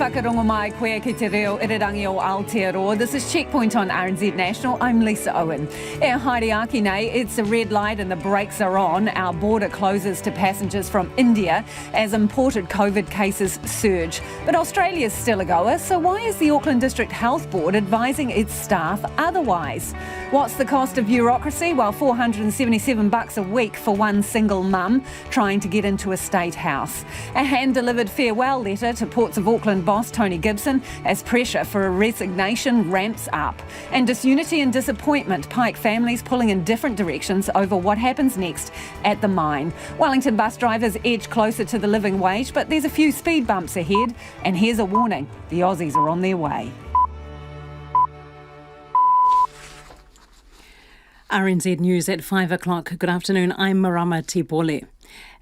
whakarongo mai koe ki te reo irirangi o Aotearoa. This is Checkpoint on RNZ National. I'm Lisa Owen. E haere nei, it's a red light and the brakes are on. Our border closes to passengers from India as imported COVID cases surge. But Australia's still a goer, so why is the Auckland District Health Board advising its staff otherwise? What's the cost of bureaucracy? Well, $477 a week for one single mum trying to get into a state house. A hand-delivered farewell letter to Ports of Auckland boss Tony Gibson as pressure for a resignation ramps up. And disunity and disappointment, Pike families pulling in different directions over what happens next at the mine. Wellington bus drivers edge closer to the living wage, but there's a few speed bumps ahead. And here's a warning, the Aussies are on their way. RNZ News at 5 o'clock. Good afternoon, I'm Marama Tipole.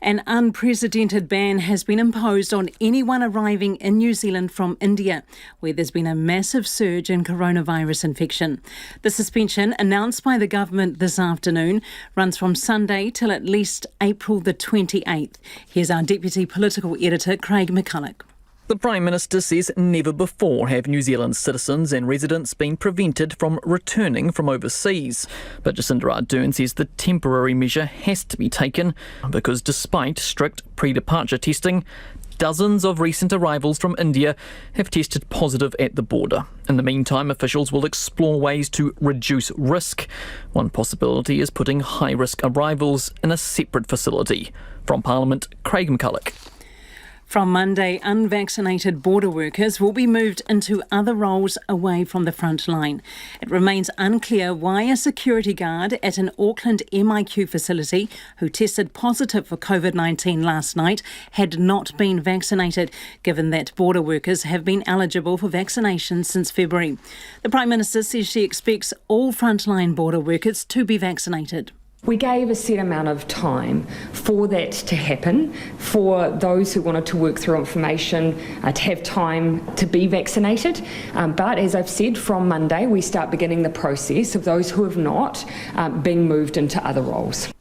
An unprecedented ban has been imposed on anyone arriving in New Zealand from India, where there's been a massive surge in coronavirus infection. The suspension, announced by the government this afternoon, runs from Sunday till at least April the 28th. Here's our Deputy Political Editor, Craig McCulloch. The Prime Minister says never before have New Zealand citizens and residents been prevented from returning from overseas. But Jacinda Ardern says the temporary measure has to be taken because despite strict pre-departure testing, dozens of recent arrivals from India have tested positive at the border. In the meantime, officials will explore ways to reduce risk. One possibility is putting high-risk arrivals in a separate facility. From Parliament, Craig McCulloch. From Monday, unvaccinated border workers will be moved into other roles away from the front line. It remains unclear why a security guard at an Auckland MIQ facility who tested positive for COVID-19 last night had not been vaccinated, given that border workers have been eligible for vaccination since February. The Prime Minister says she expects all frontline border workers to be vaccinated. We gave a set amount of time for that to happen, for those who wanted to work through information to have time to be vaccinated. But as I've said, from Monday we start beginning the process of those who have not being moved into other roles.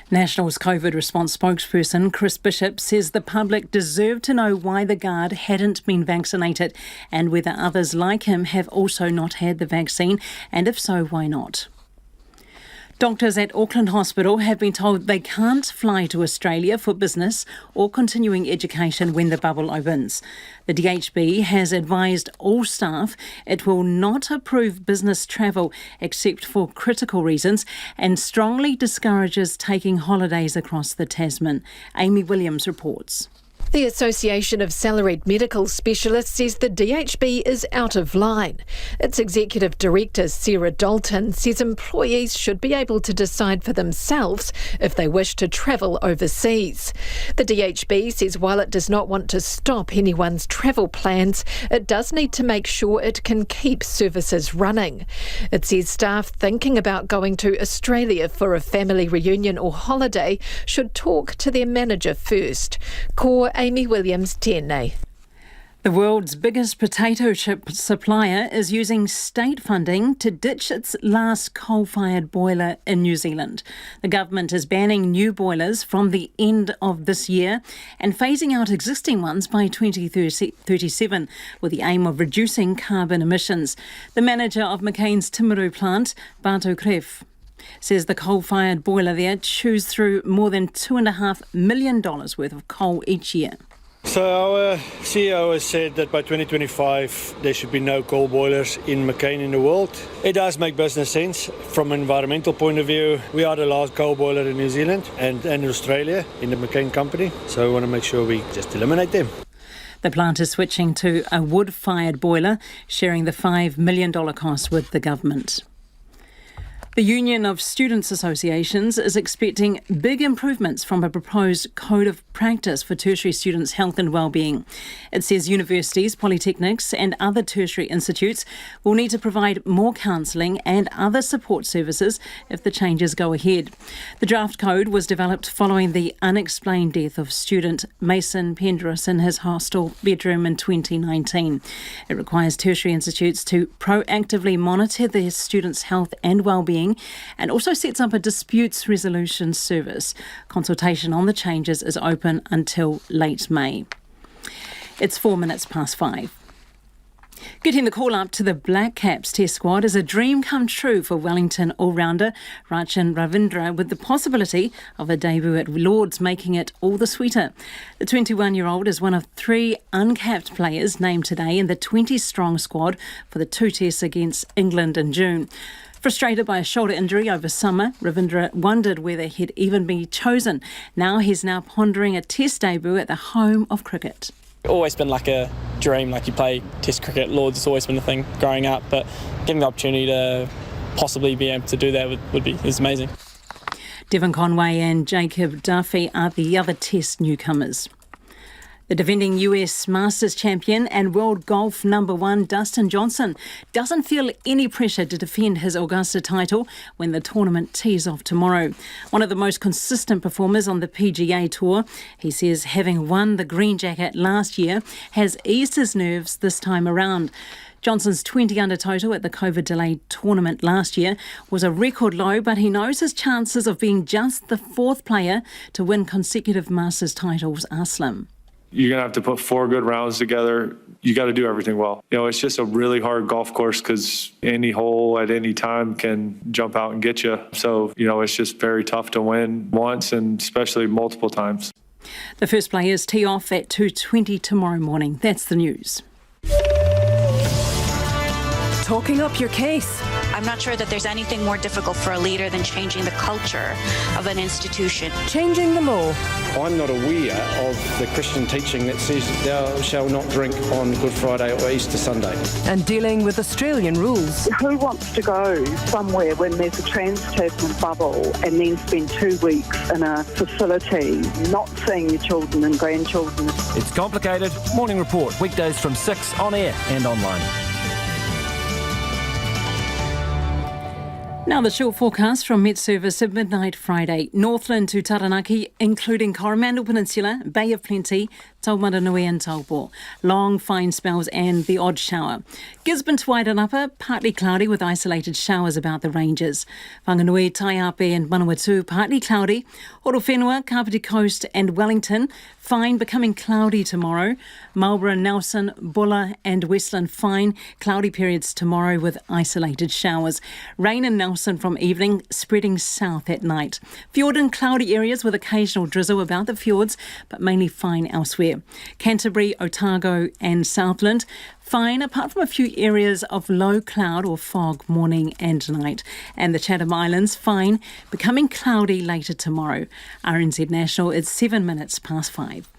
National's COVID response spokesperson Chris Bishop says the public deserve to know why the guard hadn't been vaccinated and whether others like him have also not had the vaccine, and if so, why not. Doctors at Auckland Hospital have been told they can't fly to Australia for business or continuing education when the bubble opens. The DHB has advised all staff it will not approve business travel except for critical reasons and strongly discourages taking holidays across the Tasman. Amy Williams reports. The Association of Salaried Medical Specialists says the DHB is out of line. Its Executive Director, Sarah Dalton, says employees should be able to decide for themselves if they wish to travel overseas. The DHB says while it does not want to stop anyone's travel plans, it does need to make sure it can keep services running. It says staff thinking about going to Australia for a family reunion or holiday should talk to their manager first. Amy Williams, TNA. The world's biggest potato chip supplier is using state funding to ditch its last coal-fired boiler in New Zealand. The government is banning new boilers from the end of this year and phasing out existing ones by 2037 with the aim of reducing carbon emissions. The manager of McCain's Timaru plant, Barto Kref, says the coal-fired boiler there chews through more than $2.5 million worth of coal each year. So our CEO has said that by 2025 there should be no coal boilers in McCain in the world. It does make business sense from an environmental point of view. We are the last coal boiler in New Zealand and Australia in the McCain company, so we want to make sure we just eliminate them. The plant is switching to a wood-fired boiler, sharing the $5 million cost with the government. The Union of Students' Associations is expecting big improvements from a proposed code of practice for tertiary students' health and well-being. It says universities, polytechnics and other tertiary institutes will need to provide more counselling and other support services if the changes go ahead. The draft code was developed following the unexplained death of student Mason Pendris in his hostel bedroom in 2019. It requires tertiary institutes to proactively monitor their students' health and well-being and also sets up a disputes resolution service. Consultation on the changes is open until late May. It's 4 minutes past 5. Getting the call up to the Black Caps Test squad is a dream come true for Wellington all-rounder Rachin Ravindra, with the possibility of a debut at Lord's making it all the sweeter. The 21-year-old is one of 3 uncapped players named today in the 20-strong squad for the 2 tests against England in June. Frustrated by a shoulder injury over summer, Ravindra wondered whether he'd even be chosen. Now he's pondering a test debut at the home of cricket. Always been like a dream, like you play test cricket at Lord's, it's always been a thing growing up, but getting the opportunity to possibly be able to do that is amazing. Devon Conway and Jacob Duffy are the other test newcomers. The defending US Masters champion and world golf #1 Dustin Johnson doesn't feel any pressure to defend his Augusta title when the tournament tees off tomorrow. One of the most consistent performers on the PGA Tour, he says having won the green jacket last year has eased his nerves this time around. Johnson's 20 under total at the COVID-delayed tournament last year was a record low, but he knows his chances of being just the 4th player to win consecutive Masters titles are slim. You're going to have to put 4 good rounds together. You got to do everything well. It's just a really hard golf course because any hole at any time can jump out and get you. So, it's just very tough to win once and especially multiple times. The first players tee off at 2:20 tomorrow morning. That's the news. Talking up your case. I'm not sure that there's anything more difficult for a leader than changing the culture of an institution. Changing the law. I'm not aware of the Christian teaching that says thou shalt not drink on Good Friday or Easter Sunday. And dealing with Australian rules. Who wants to go somewhere when there's a trans-person bubble and then spend 2 weeks in a facility not seeing your children and grandchildren? It's Complicated. Morning Report, weekdays from 6 on air and online. Now the short forecast from Met Service at midnight Friday. Northland to Taranaki, including Coromandel Peninsula, Bay of Plenty, Taumaranui and Taupo. Long, fine spells and the odd shower. Gisborne to Waitanapa, partly cloudy with isolated showers about the ranges. Whanganui, Taiape and Manawatu, partly cloudy. Horowhenua, Kapiti Coast and Wellington, fine becoming cloudy tomorrow. Marlborough, Nelson, Bulla and Westland, fine. Cloudy periods tomorrow with isolated showers. Rain in Nelson from evening, spreading south at night. Fjord and cloudy areas with occasional drizzle about the fjords, but mainly fine elsewhere. Canterbury, Otago and Southland, fine apart from a few areas of low cloud or fog morning and night. And the Chatham Islands, fine, becoming cloudy later tomorrow. RNZ National, it's 7 minutes past 5.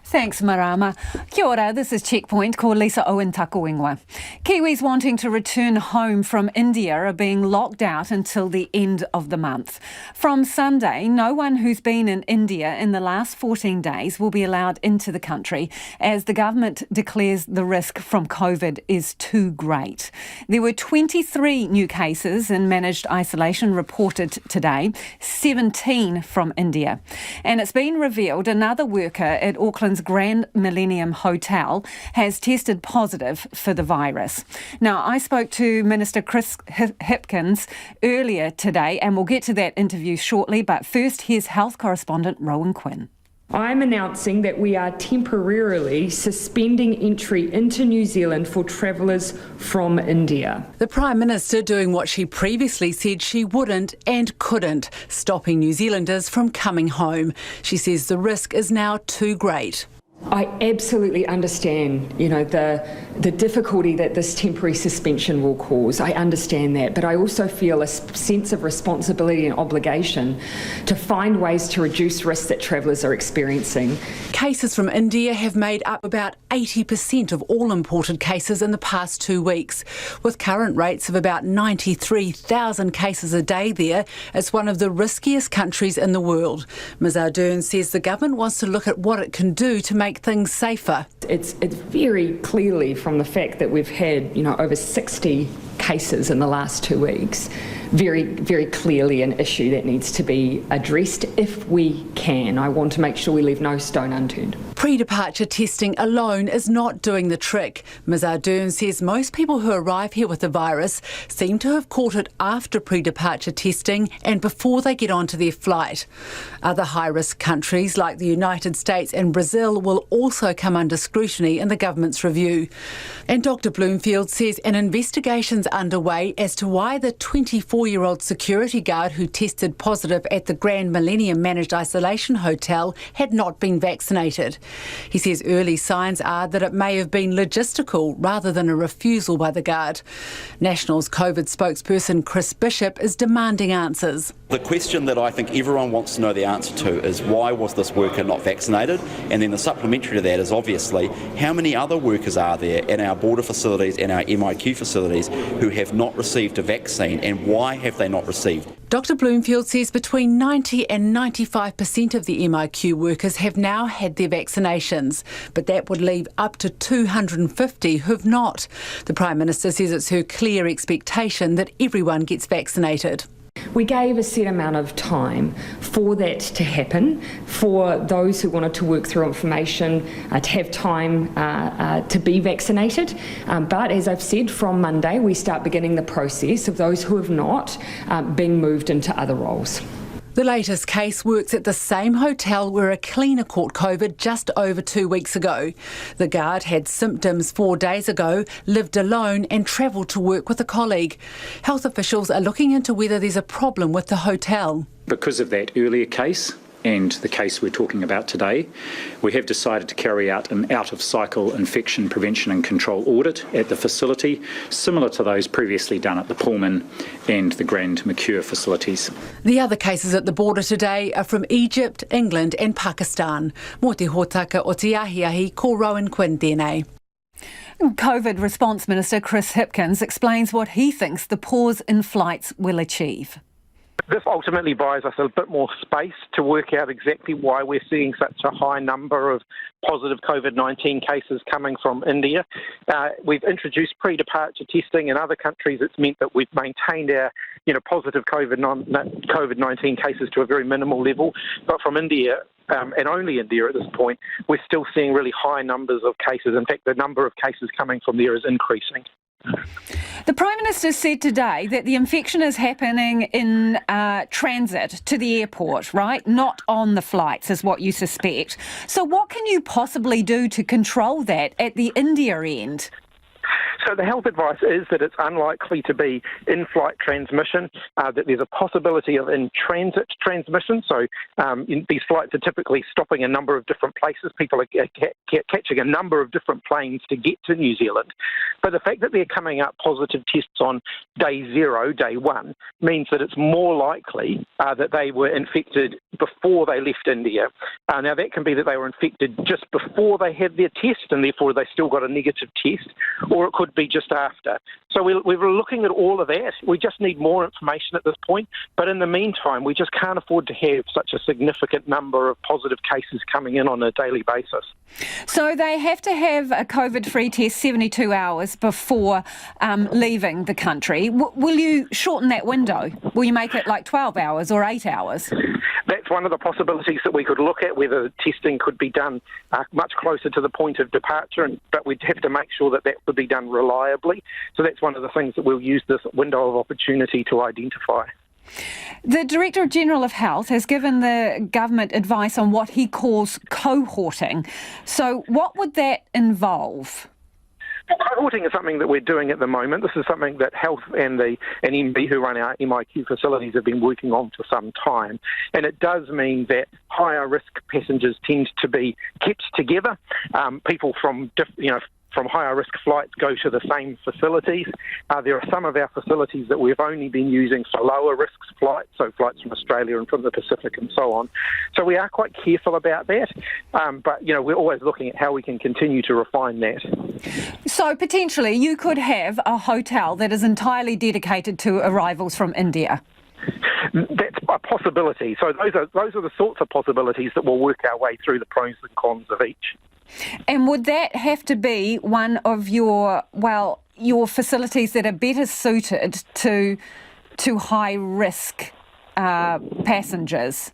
Thanks, Marama. Kia ora, this is Checkpoint, ko Lisa Owen taku ingoa. Kiwis wanting to return home from India are being locked out until the end of the month. From Sunday, no one who's been in India in the last 14 days will be allowed into the country as the government declares the risk from COVID is too great. There were 23 new cases in managed isolation reported today, 17 from India. And it's been revealed another worker at Auckland's Grand Millennium Hotel has tested positive for the virus. Now, I spoke to Minister Chris Hipkins earlier today, and we'll get to that interview shortly, but first here's health correspondent Rowan Quinn. I'm announcing that we are temporarily suspending entry into New Zealand for travellers from India. The Prime Minister doing what she previously said she wouldn't and couldn't, stopping New Zealanders from coming home. She says the risk is now too great. I absolutely understand, the difficulty that this temporary suspension will cause. I understand that, but I also feel a sense of responsibility and obligation to find ways to reduce risks that travellers are experiencing. Cases from India have made up about 80% of all imported cases in the past 2 weeks. With current rates of about 93,000 cases a day there, it's one of the riskiest countries in the world. Ms Ardern says the government wants to look at what it can do to make things safer. It's very clearly from the fact that we've had, over 60 cases in the last 2 weeks, very, very clearly an issue that needs to be addressed if we can. I want to make sure we leave no stone unturned. Pre-departure testing alone is not doing the trick. Ms Ardern says most people who arrive here with the virus seem to have caught it after pre-departure testing and before they get onto their flight. Other high-risk countries like the United States and Brazil will also come under scrutiny in the government's review. And Dr Bloomfield says an investigation's underway as to why the 24-year-old security guard who tested positive at the Grand Millennium Managed Isolation Hotel had not been vaccinated. He says early signs are that it may have been logistical rather than a refusal by the guard. National's COVID spokesperson Chris Bishop is demanding answers. The question that I think everyone wants to know the answer to is why was this worker not vaccinated? And then the supplementary to that is obviously how many other workers are there in our border facilities and our MIQ facilities who have not received a vaccine, and why have they not received? Dr Bloomfield says between 90 and 95% of the MIQ workers have now had their vaccinations, but that would leave up to 250 who've not. The Prime Minister says it's her clear expectation that everyone gets vaccinated. We gave a set amount of time for that to happen, for those who wanted to work through information to have time to be vaccinated. But as I've said, from Monday we start beginning the process of those who have not being moved into other roles. The latest case works at the same hotel where a cleaner caught COVID just over 2 weeks ago. The guard had symptoms 4 days ago, lived alone and travelled to work with a colleague. Health officials are looking into whether there's a problem with the hotel. Because of that earlier case and the case we're talking about today, we have decided to carry out an out-of-cycle infection prevention and control audit at the facility, similar to those previously done at the Pullman and the Grand MIQ facilities. The other cases at the border today are from Egypt, England and Pakistan. Mō te hōtaka o te ahiahi, ko Rowan Quinn tēnei. COVID Response Minister Chris Hipkins explains what he thinks the pause in flights will achieve. This ultimately buys us a bit more space to work out exactly why we're seeing such a high number of positive COVID-19 cases coming from India. We've introduced pre-departure testing in other countries. It's meant that we've maintained our positive COVID-19 cases to a very minimal level. But from India, and only India at this point, we're still seeing really high numbers of cases. In fact, the number of cases coming from there is increasing. The Prime Minister said today that the infection is happening in transit to the airport, right? Not on the flights, is what you suspect. So what can you possibly do to control that at the India end? So the health advice is that it's unlikely to be in-flight transmission, that there's a possibility of in-transit transmission. So these flights are typically stopping a number of different places. People are catching a number of different planes to get to New Zealand. But the fact that they're coming up positive tests on day 0, day 1, means that it's more likely that they were infected before they left India. Now that can be that they were infected just before they had their test and therefore they still got a negative test, or it could be just after. So we're looking at all of that. We just need more information at this point. But in the meantime, we just can't afford to have such a significant number of positive cases coming in on a daily basis. So they have to have a COVID-free test 72 hours before leaving the country. Will you shorten that window? Will you make it like 12 hours or 8 hours? That's one of the possibilities that we could look at, whether testing could be done much closer to the point of departure, but we'd have to make sure that that could be done reliably. So that's one of the things that we'll use this window of opportunity to identify. The Director-General of Health has given the government advice on what he calls cohorting. So what would that involve? Cohorting is something that we're doing at the moment. This is something that Health and MB, who run our MIQ facilities, have been working on for some time. And it does mean that higher risk passengers tend to be kept together. People from higher risk flights go to the same facilities. There are some of our facilities that we've only been using for lower risk flights, so flights from Australia and from the Pacific and so on. So we are quite careful about that, but we're always looking at how we can continue to refine that. So potentially you could have a hotel that is entirely dedicated to arrivals from India. That's a possibility. So those are the sorts of possibilities that we'll work our way through the pros and cons of each. And would that have to be one of your facilities that are better suited to high risk passengers?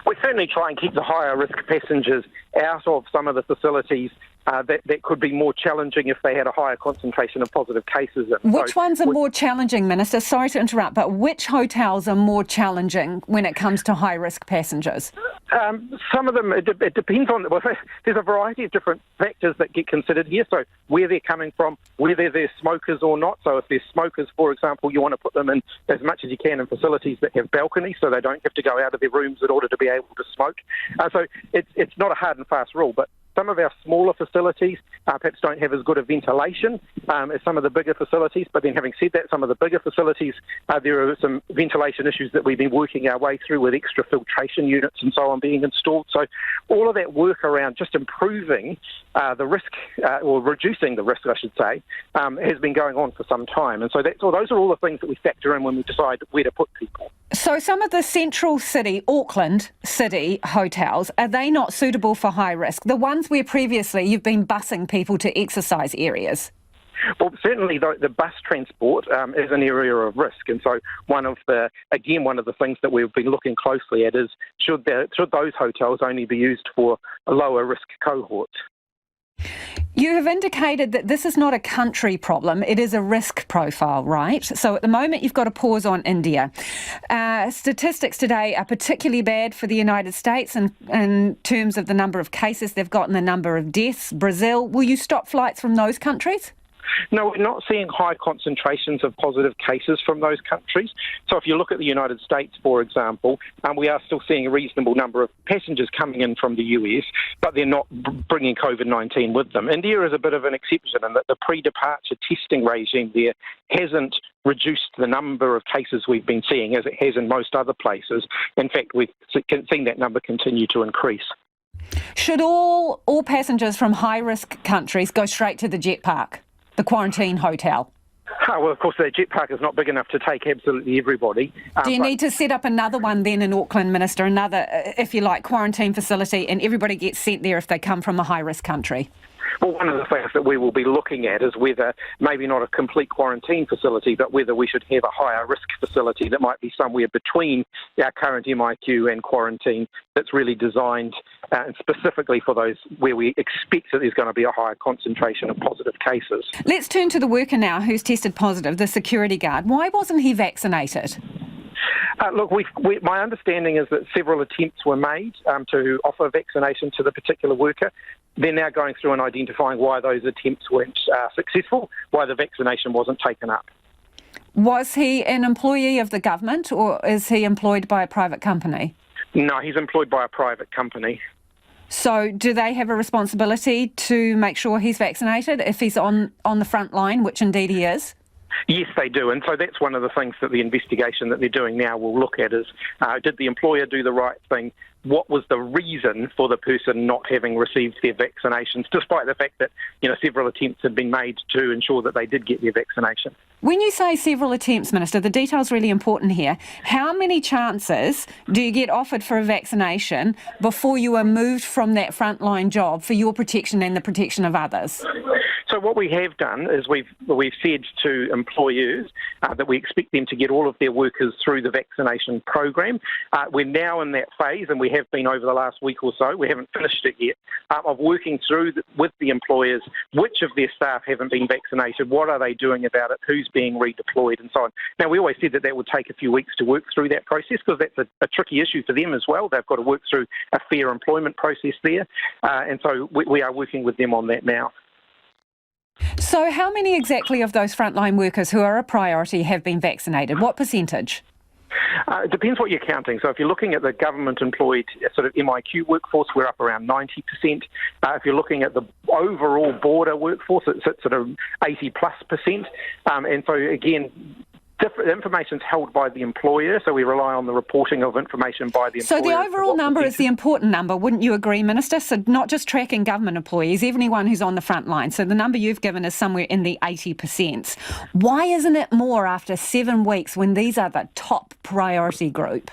We certainly try and keep the higher risk passengers out of some of the facilities that could be more challenging if they had a higher concentration of positive cases. Which ones are more challenging, Minister? Sorry to interrupt, but which hotels are more challenging when it comes to high-risk passengers? Some of them, it depends on, well, there's a variety of different factors that get considered here. So where they're coming from, whether they're smokers or not. So if they're smokers, for example, you want to put them in as much as you can in facilities that have balconies so they don't have to go out of their rooms in order to be able to smoke. So it's not a hard and fast rule, but some of our smaller facilities perhaps don't have as good a ventilation as some of the bigger facilities. But then having said that, some of the bigger facilities, there are some ventilation issues that we've been working our way through with extra filtration units and so on being installed. So all of that work around just improving the risk, or reducing the risk, I should say, has been going on for some time. And so those are all the things that we factor in when we decide where to put people. So some of the central city, Auckland city hotels, are they not suitable for high risk? The ones where previously you've been busing people to exercise areas? Well, certainly the bus transport is an area of risk, and so one of the things that we've been looking closely at is should those hotels only be used for a lower risk cohort. You have indicated that this is not a country problem, it is a risk profile, right? So at the moment you've got a pause on India. Statistics today are particularly bad for the United States in terms of the number of cases they've got and the number of deaths. Brazil, will you stop flights from those countries? No, we're not seeing high concentrations of positive cases from those countries. So if you look at the United States, for example, we are still seeing a reasonable number of passengers coming in from the US, but they're not bringing COVID-19 with them. India is a bit of an exception in that the pre-departure testing regime there hasn't reduced the number of cases we've been seeing as it has in most other places. In fact, we've seen that number continue to increase. Should all passengers from high-risk countries go straight to the jet park? The quarantine hotel? Well, of course, the jet park is not big enough to take absolutely everybody. Do you need to set up another one then in Auckland, Minister, another, if you like, quarantine facility, and everybody gets sent there if they come from a high-risk country? Well, one of the things that we will be looking at is whether, maybe not a complete quarantine facility, but whether we should have a higher risk facility that might be somewhere between our current MIQ and quarantine that's really designed specifically for those where we expect that there's going to be a higher concentration of positive cases. Let's turn to the worker now who's tested positive, the security guard. Why wasn't he vaccinated? Look, my understanding is that several attempts were made to offer vaccination to the particular worker. They're now going through and identifying why those attempts weren't successful, why the vaccination wasn't taken up. Was he an employee of the government or is he employed by a private company? No, he's employed by a private company. So do they have a responsibility to make sure he's vaccinated if he's on the front line, which indeed he is? Yes, they do. And so that's one of the things that the investigation that they're doing now will look at is, did the employer do the right thing? What was the reason for the person not having received their vaccinations, despite the fact that, several attempts had been made to ensure that they did get their vaccination? When you say several attempts, Minister, the detail's really important here. How many chances do you get offered for a vaccination before you are moved from that frontline job for your protection and the protection of others? So what we have done is we've said to employers that we expect them to get all of their workers through the vaccination program. We're now in that phase, and we have been over the last week or so. We haven't finished it yet, of working through with the employers which of their staff haven't been vaccinated, what are they doing about it, who's being redeployed, and so on. Now, we always said that would take a few weeks to work through that process because that's a tricky issue for them as well. They've got to work through a fair employment process there, and so we are working with them on that now. So how many exactly of those frontline workers who are a priority have been vaccinated? What percentage? It depends what you're counting. So if you're looking at the government-employed sort of MIQ workforce, we're up around 90%. If you're looking at the overall border workforce, it sits at 80+%. And so, again, information's held by the employer, so we rely on the reporting of information by the employer. So the overall number is the important number, wouldn't you agree, Minister? So not just tracking government employees, anyone who's on the front line. So the number you've given is somewhere in the 80%. Why isn't it more after 7 weeks when these are the top priority group?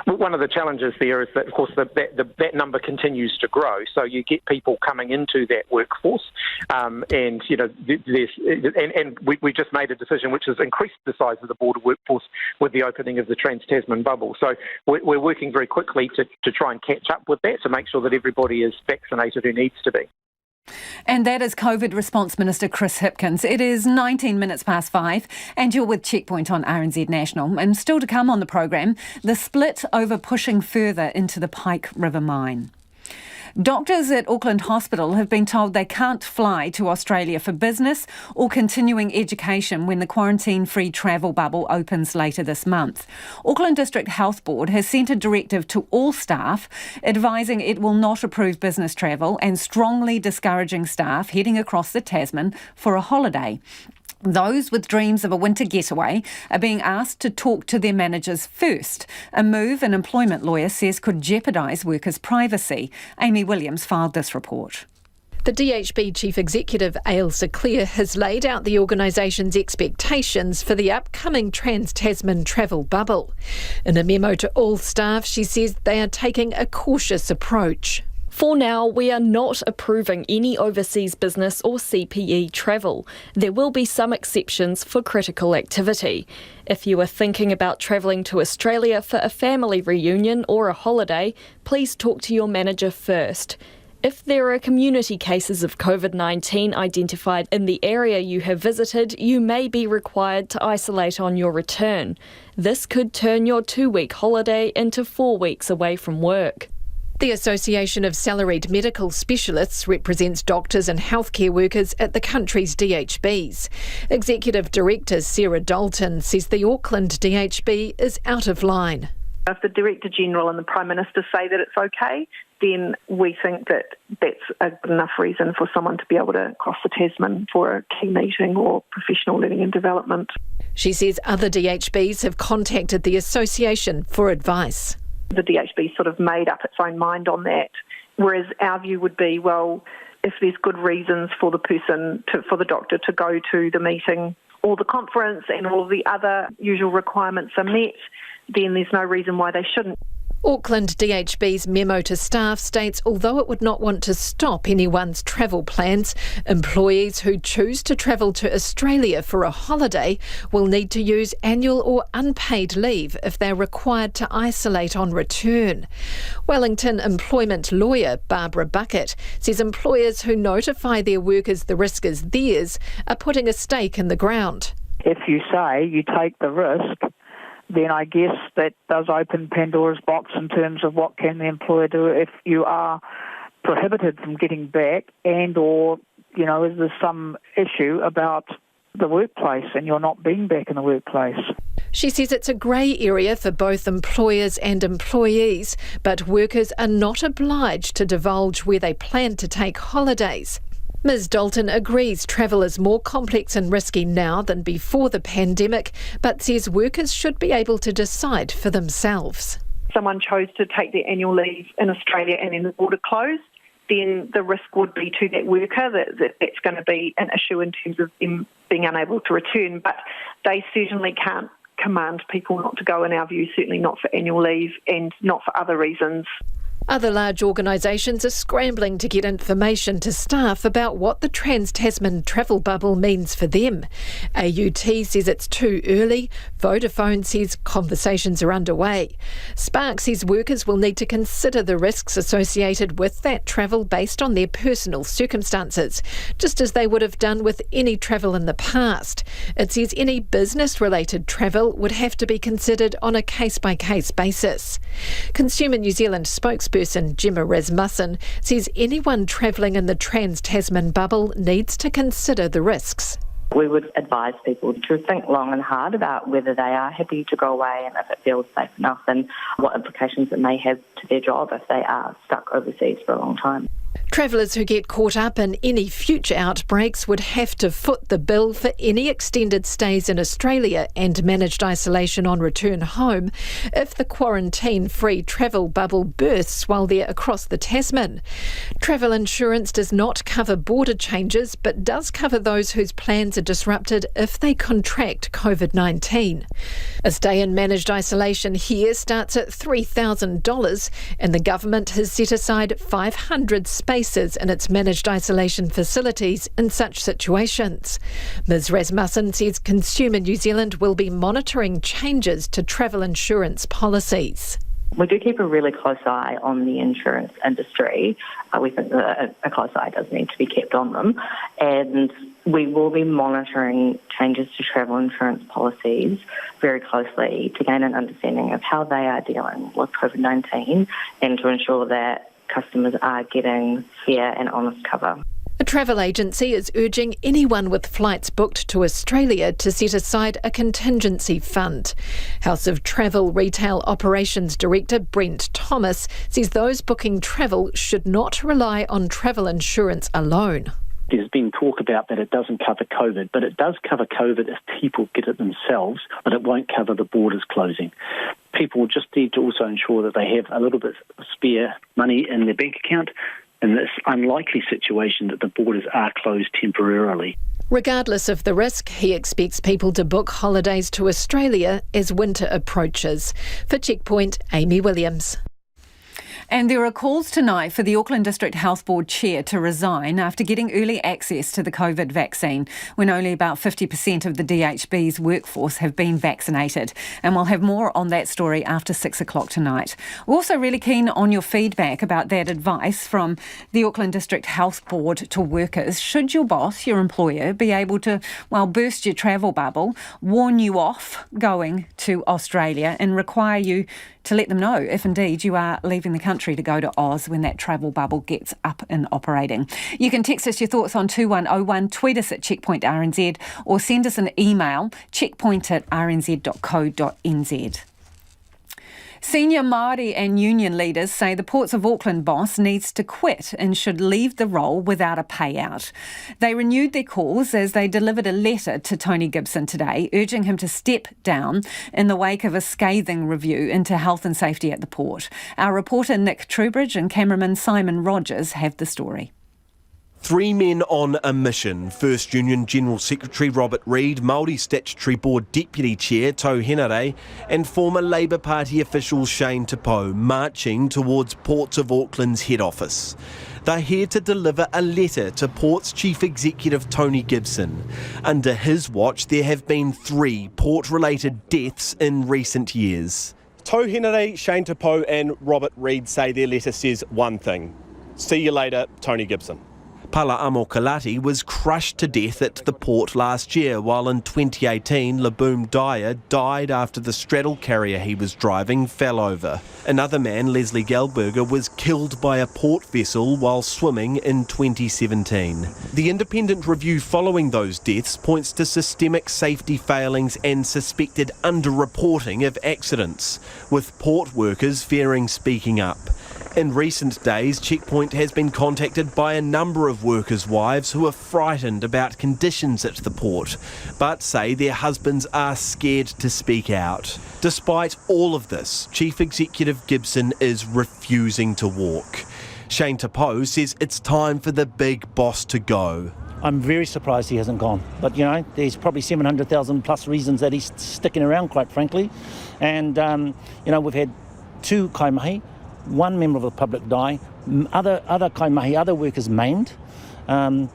One of the challenges there is that, of course, that number continues to grow. So you get people coming into that workforce, and we just made a decision which has increased the size of the border workforce with the opening of the Trans-Tasman bubble. So we're working very quickly to try and catch up with that to make sure that everybody is vaccinated who needs to be. And that is COVID Response Minister Chris Hipkins. It is 19 minutes past 5 and you're with Checkpoint on RNZ National. And still to come on the program, the split over pushing further into the Pike River mine. Doctors at Auckland Hospital have been told they can't fly to Australia for business or continuing education when the quarantine-free travel bubble opens later this month. Auckland District Health Board has sent a directive to all staff advising it will not approve business travel and strongly discouraging staff heading across the Tasman for a holiday. Those with dreams of a winter getaway are being asked to talk to their managers first, a move an employment lawyer says could jeopardise workers' privacy. Amy Williams filed this report. The DHB Chief Executive Ailsa Clear has laid out the organisation's expectations for the upcoming Trans-Tasman travel bubble. In a memo to all staff, she says they are taking a cautious approach. For now, we are not approving any overseas business or CPE travel. There will be some exceptions for critical activity. If you are thinking about travelling to Australia for a family reunion or a holiday, please talk to your manager first. If there are community cases of COVID-19 identified in the area you have visited, you may be required to isolate on your return. This could turn your 2-week holiday into 4 weeks away from work. The Association of Salaried Medical Specialists represents doctors and healthcare workers at the country's DHBs. Executive Director Sarah Dalton says the Auckland DHB is out of line. If the Director-General and the Prime Minister say that it's okay, then we think that that's a good enough reason for someone to be able to cross the Tasman for a key meeting or professional learning and development. She says other DHBs have contacted the association for advice. The DHB sort of made up its own mind on that, whereas our view would be, well, if there's good reasons for the doctor to go to the meeting or the conference and all of the other usual requirements are met, then there's no reason why they shouldn't. Auckland DHB's memo to staff states although it would not want to stop anyone's travel plans, employees who choose to travel to Australia for a holiday will need to use annual or unpaid leave if they're required to isolate on return. Wellington employment lawyer Barbara Bucket says employers who notify their workers the risk is theirs are putting a stake in the ground. If you say you take the risk, then I guess that does open Pandora's box in terms of what can the employer do if you are prohibited from getting back and or, is there some issue about the workplace and you're not being back in the workplace. She says it's a grey area for both employers and employees, but workers are not obliged to divulge where they plan to take holidays. Ms Dalton agrees travel is more complex and risky now than before the pandemic, but says workers should be able to decide for themselves. If someone chose to take their annual leave in Australia and then the border closed, then the risk would be to that worker that that's going to be an issue in terms of them being unable to return. But they certainly can't command people not to go, in our view, certainly not for annual leave and not for other reasons. Other large organisations are scrambling to get information to staff about what the Trans-Tasman travel bubble means for them. AUT says it's too early. Vodafone says conversations are underway. Spark says workers will need to consider the risks associated with that travel based on their personal circumstances, just as they would have done with any travel in the past. It says any business-related travel would have to be considered on a case-by-case basis. Consumer New Zealand spokesperson Gemma Rasmussen says anyone travelling in the Trans-Tasman bubble needs to consider the risks. We would advise people to think long and hard about whether they are happy to go away and if it feels safe enough and what implications it may have to their job if they are stuck overseas for a long time. Travellers who get caught up in any future outbreaks would have to foot the bill for any extended stays in Australia and managed isolation on return home if the quarantine-free travel bubble bursts while they're across the Tasman. Travel insurance does not cover border changes but does cover those whose plans are disrupted if they contract COVID-19. A stay in managed isolation here starts at $3,000 and the government has set aside 500 spaces in its managed isolation facilities in such situations. Ms Rasmussen says Consumer New Zealand will be monitoring changes to travel insurance policies. We do keep a really close eye on the insurance industry. We think that a close eye does need to be kept on them. And we will be monitoring changes to travel insurance policies very closely to gain an understanding of how they are dealing with COVID-19 and to ensure that customers are getting fair and honest cover. A travel agency is urging anyone with flights booked to Australia to set aside a contingency fund. House of Travel Retail Operations Director Brent Thomas says those booking travel should not rely on travel insurance alone. There's been talk about that it doesn't cover COVID, but it does cover COVID if people get it themselves, but it won't cover the borders closing. People just need to also ensure that they have a little bit of spare money in their bank account in this unlikely situation that the borders are closed temporarily. Regardless of the risk, he expects people to book holidays to Australia as winter approaches. For Checkpoint, Amy Williams. And there are calls tonight for the Auckland District Health Board Chair to resign after getting early access to the COVID vaccine, when only about 50% of the DHB's workforce have been vaccinated. And we'll have more on that story after 6 o'clock tonight. We're also really keen on your feedback about that advice from the Auckland District Health Board to workers. Should your boss, your employer, be able to, burst your travel bubble, warn you off going to Australia and require you to let them know if indeed you are leaving the country to go to Oz when that travel bubble gets up and operating? You can text us your thoughts on 2101, tweet us at Checkpoint RNZ or send us an email, checkpoint@rnz.co.nz. Senior Māori and union leaders say the Ports of Auckland boss needs to quit and should leave the role without a payout. They renewed their calls as they delivered a letter to Tony Gibson today, urging him to step down in the wake of a scathing review into health and safety at the port. Our reporter Nick Trubridge and cameraman Simon Rogers have the story. Three men on a mission. First Union General Secretary Robert Reid, Māori Statutory Board Deputy Chair Tau Henare and former Labour Party official Shane Tapo marching towards Ports of Auckland's head office. They're here to deliver a letter to Port's Chief Executive Tony Gibson. Under his watch there have been 3 port-related deaths in recent years. Tau Henare, Shane Tapo and Robert Reid say their letter says one thing: see you later, Tony Gibson. Pala Amokalati was crushed to death at the port last year, while in 2018 Laboom Dyer died after the straddle carrier he was driving fell over. Another man, Leslie Gelberger, was killed by a port vessel while swimming in 2017. The independent review following those deaths points to systemic safety failings and suspected underreporting of accidents, with port workers fearing speaking up. In recent days, Checkpoint has been contacted by a number of workers' wives who are frightened about conditions at the port, but say their husbands are scared to speak out. Despite all of this, Chief Executive Gibson is refusing to walk. Shane Tapo says it's time for the big boss to go. I'm very surprised he hasn't gone. But, there's probably 700,000 plus reasons that he's sticking around, quite frankly. And, we've had 2 kaimahi. 1 member of the public die, other kaimahi, other workers maimed. And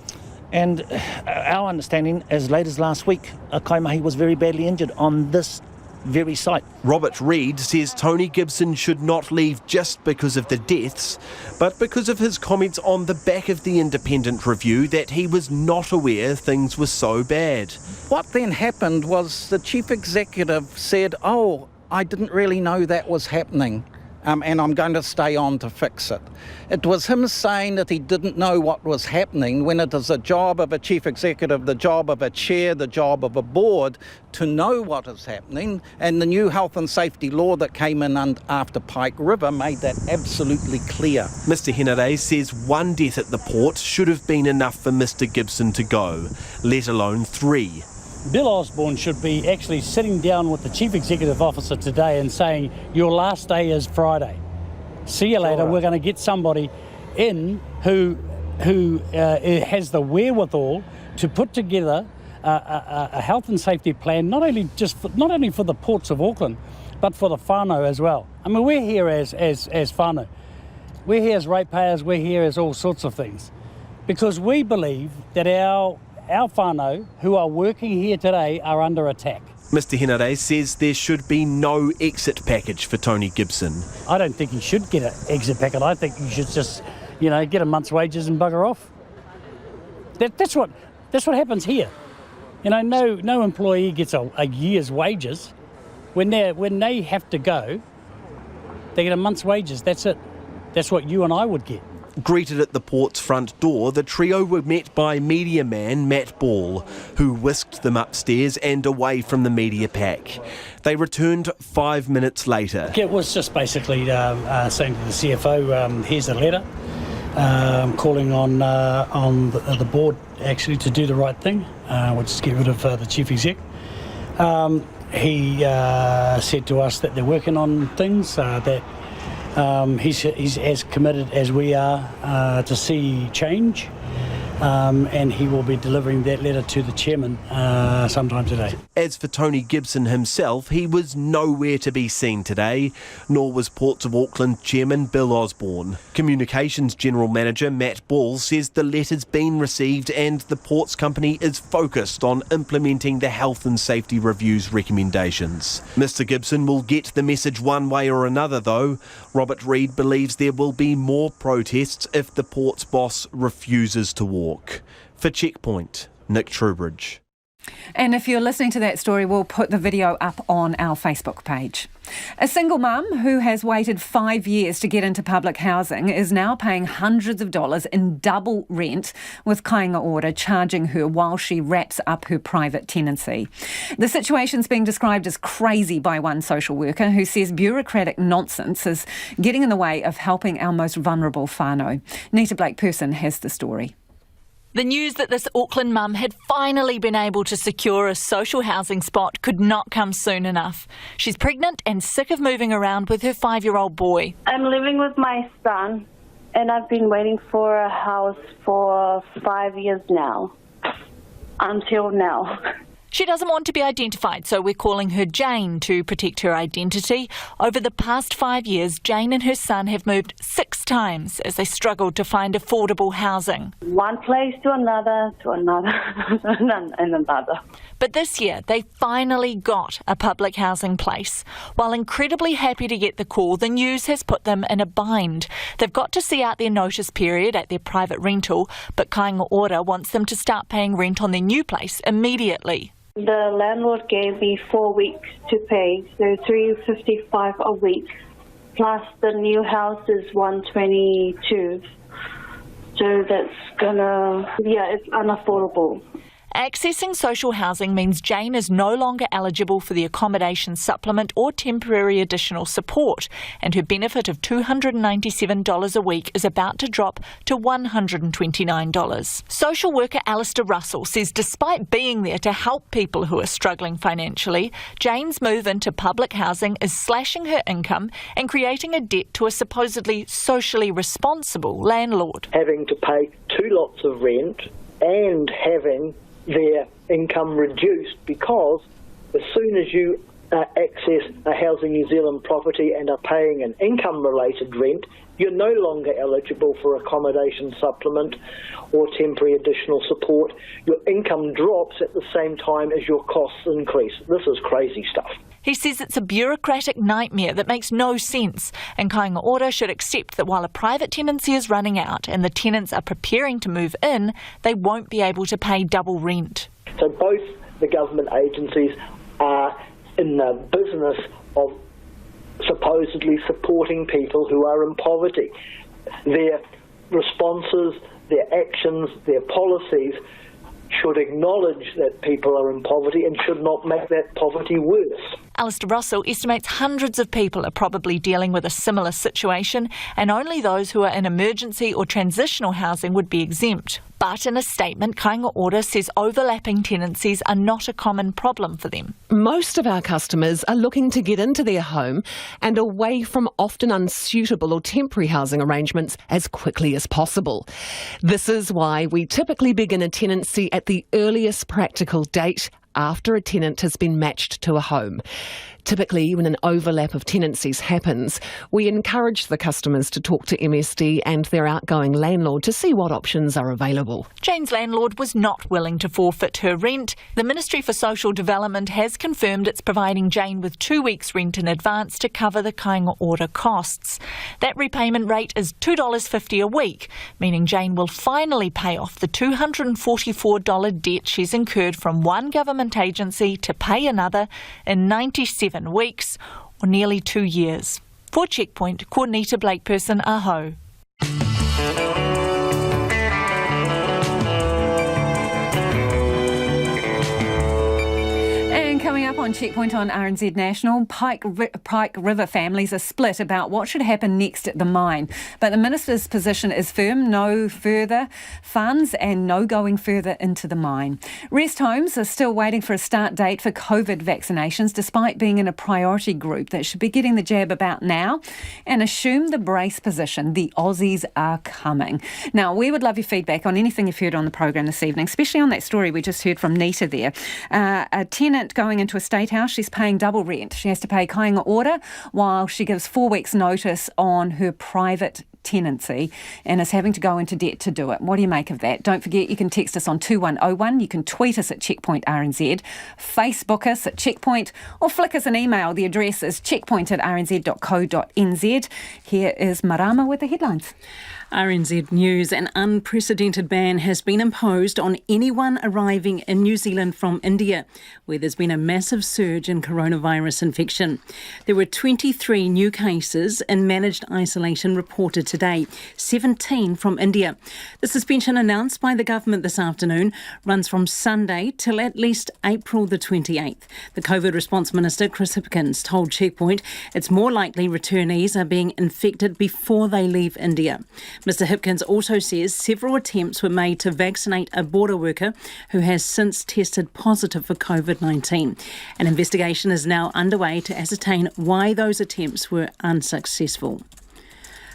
our understanding, as late as last week, a kaimahi was very badly injured on this very site. Robert Reid says Tony Gibson should not leave just because of the deaths, but because of his comments on the back of the independent review that he was not aware things were so bad. What then happened was the chief executive said, I didn't really know that was happening. and I'm going to stay on to fix it. It was him saying that he didn't know what was happening when it is the job of a chief executive, the job of a chair, the job of a board to know what is happening, and the new health and safety law that came in after Pike River made that absolutely clear. Mr Henare says one death at the port should have been enough for Mr Gibson to go, let alone 3. Bill Osborne should be actually sitting down with the Chief Executive Officer today and saying, your last day is Friday. See you later. We're going to get somebody in who has the wherewithal to put together a health and safety plan, not only for the Ports of Auckland, but for the whānau as well. I mean, we're here as whānau. We're here as ratepayers, we're here as all sorts of things. Because we believe that our whānau who are working here today are under attack. Mr Henare says there should be no exit package for Tony Gibson. I don't think he should get an exit packet. I think he should just, get a month's wages and bugger off. That's what happens here. No employee gets a year's wages. When they have to go, they get a month's wages. That's it. That's what you and I would get. Greeted at the port's front door, the trio were met by media man Matt Ball, who whisked them upstairs and away from the media pack. They returned 5 minutes later. It was just basically saying to the CFO, here's the letter, calling on the board actually to do the right thing, which is get rid of the chief exec. He said to us that they're working on things, that he's as committed as we are to see change, and he will be delivering that letter to the chairman sometime today. As for Tony Gibson himself, he was nowhere to be seen today, nor was Ports of Auckland chairman Bill Osborne. Communications General Manager Matt Ball says the letter's been received and the Ports Company is focused on implementing the health and safety review's recommendations. Mr Gibson will get the message one way or another though. Robert Reid believes there will be more protests if the Ports boss refuses to walk. For Checkpoint, Nick Trubridge. And if you're listening to that story, we'll put the video up on our Facebook page. A single mum who has waited 5 years to get into public housing is now paying hundreds of dollars in double rent, with kāinga order charging her while she wraps up her private tenancy. The situation's being described as crazy by one social worker who says bureaucratic nonsense is getting in the way of helping our most vulnerable whānau. Nita Blake-Person has the story. The news that this Auckland mum had finally been able to secure a social housing spot could not come soon enough. She's pregnant and sick of moving around with her 5-year-old boy. I'm living with my son, and I've been waiting for a house for 5 years now, until now. She doesn't want to be identified, so we're calling her Jane to protect her identity. Over the past 5 years, Jane and her son have moved 6 times as they struggled to find affordable housing. One place to another, and another. But this year, they finally got a public housing place. While incredibly happy to get the call, the news has put them in a bind. They've got to see out their notice period at their private rental, but kāinga order wants them to start paying rent on their new place immediately. The landlord gave me 4 weeks to pay, so $355 a week, plus the new house is $122. So that's it's unaffordable. Accessing social housing means Jane is no longer eligible for the accommodation supplement or temporary additional support, and her benefit of $297 a week is about to drop to $129. Social worker Alistair Russell says despite being there to help people who are struggling financially, Jane's move into public housing is slashing her income and creating a debt to a supposedly socially responsible landlord. Having to pay 2 lots of rent and having their income reduced, because as soon as you access a Housing New Zealand property and are paying an income-related rent, you're no longer eligible for accommodation supplement or temporary additional support. Your income drops at the same time as your costs increase. This is crazy stuff. He says it's a bureaucratic nightmare that makes no sense, and kāinga order should accept that while a private tenancy is running out and the tenants are preparing to move in, they won't be able to pay double rent. So both the government agencies are in the business of supposedly supporting people who are in poverty. Their responses, their actions, their policies should acknowledge that people are in poverty and should not make that poverty worse. Alistair Russell estimates hundreds of people are probably dealing with a similar situation, and only those who are in emergency or transitional housing would be exempt. But in a statement, Kāinga Ora says overlapping tenancies are not a common problem for them. Most of our customers are looking to get into their home and away from often unsuitable or temporary housing arrangements as quickly as possible. This is why we typically begin a tenancy at the earliest practical date after a tenant has been matched to a home. Typically, when an overlap of tenancies happens, we encourage the customers to talk to MSD and their outgoing landlord to see what options are available. Jane's landlord was not willing to forfeit her rent. The Ministry for Social Development has confirmed it's providing Jane with 2 weeks' rent in advance to cover the Kāinga Ora costs. That repayment rate is $2.50 a week, meaning Jane will finally pay off the $244 debt she's incurred from one government agency to pay another in 97 weeks, or nearly 2 years. For Checkpoint, Cornita Blakeperson, Aho. Coming up on Checkpoint on RNZ National, Pike River families are split about what should happen next at the mine. But the Minister's position is firm: no further funds and no going further into the mine. Rest homes are still waiting for a start date for COVID vaccinations, despite being in a priority group that should be getting the jab about now, and assume the brace position. The Aussies are coming. Now, we would love your feedback on anything you've heard on the program this evening, especially on that story we just heard from Nita there. A tenant going into a state house, she's paying double rent. She has to pay Kāinga Ora while she gives 4 weeks' notice on her private tenancy and is having to go into debt to do it. What do you make of that? Don't forget, you can text us on 2101, you can tweet us at Checkpoint RNZ, Facebook us at Checkpoint, or flick us an email. The address is checkpoint@rnz.co.nz. Here is Marama with the headlines. RNZ News: an unprecedented ban has been imposed on anyone arriving in New Zealand from India, where there's been a massive surge in coronavirus infection. There were 23 new cases in managed isolation reported today, 17 from India. The suspension announced by the government this afternoon runs from Sunday till at least April the 28th. The COVID response minister, Chris Hipkins, told Checkpoint it's more likely returnees are being infected before they leave India. Mr Hipkins also says several attempts were made to vaccinate a border worker who has since tested positive for COVID-19. An investigation is now underway to ascertain why those attempts were unsuccessful.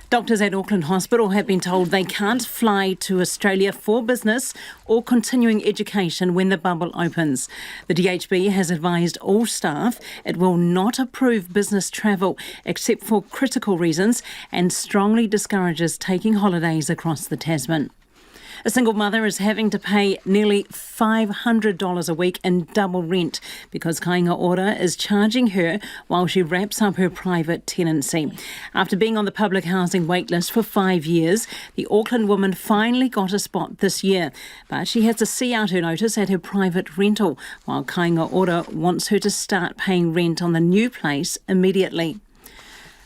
Doctors at Auckland Hospital have been told they can't fly to Australia for business or continuing education when the bubble opens. The DHB has advised all staff it will not approve business travel except for critical reasons and strongly discourages taking holidays across the Tasman. A single mother is having to pay nearly $500 a week in double rent because Kāinga Ora is charging her while she wraps up her private tenancy. After being on the public housing waitlist for 5 years, the Auckland woman finally got a spot this year, but she has to see out her notice at her private rental, while Kāinga Ora wants her to start paying rent on the new place immediately.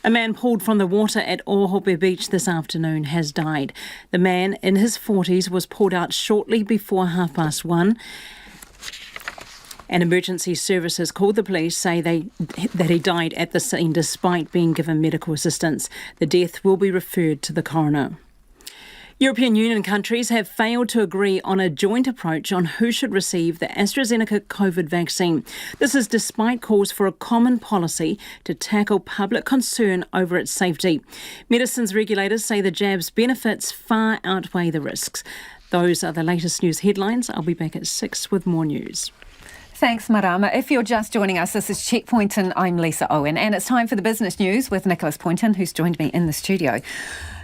A man pulled from the water at Ohope Beach this afternoon has died. The man in his 40s was pulled out shortly before 1:30. And emergency services called the police, say that he died at the scene despite being given medical assistance. The death will be referred to the coroner. European Union countries have failed to agree on a joint approach on who should receive the AstraZeneca COVID vaccine. This is despite calls for a common policy to tackle public concern over its safety. Medicines regulators say the jab's benefits far outweigh the risks. Those are the latest news headlines. I'll be back at 6 with more news. Thanks, Marama. If you're just joining us, this is Checkpoint and I'm Lisa Owen. And it's time for the business news with Nicholas Poynton, who's joined me in the studio.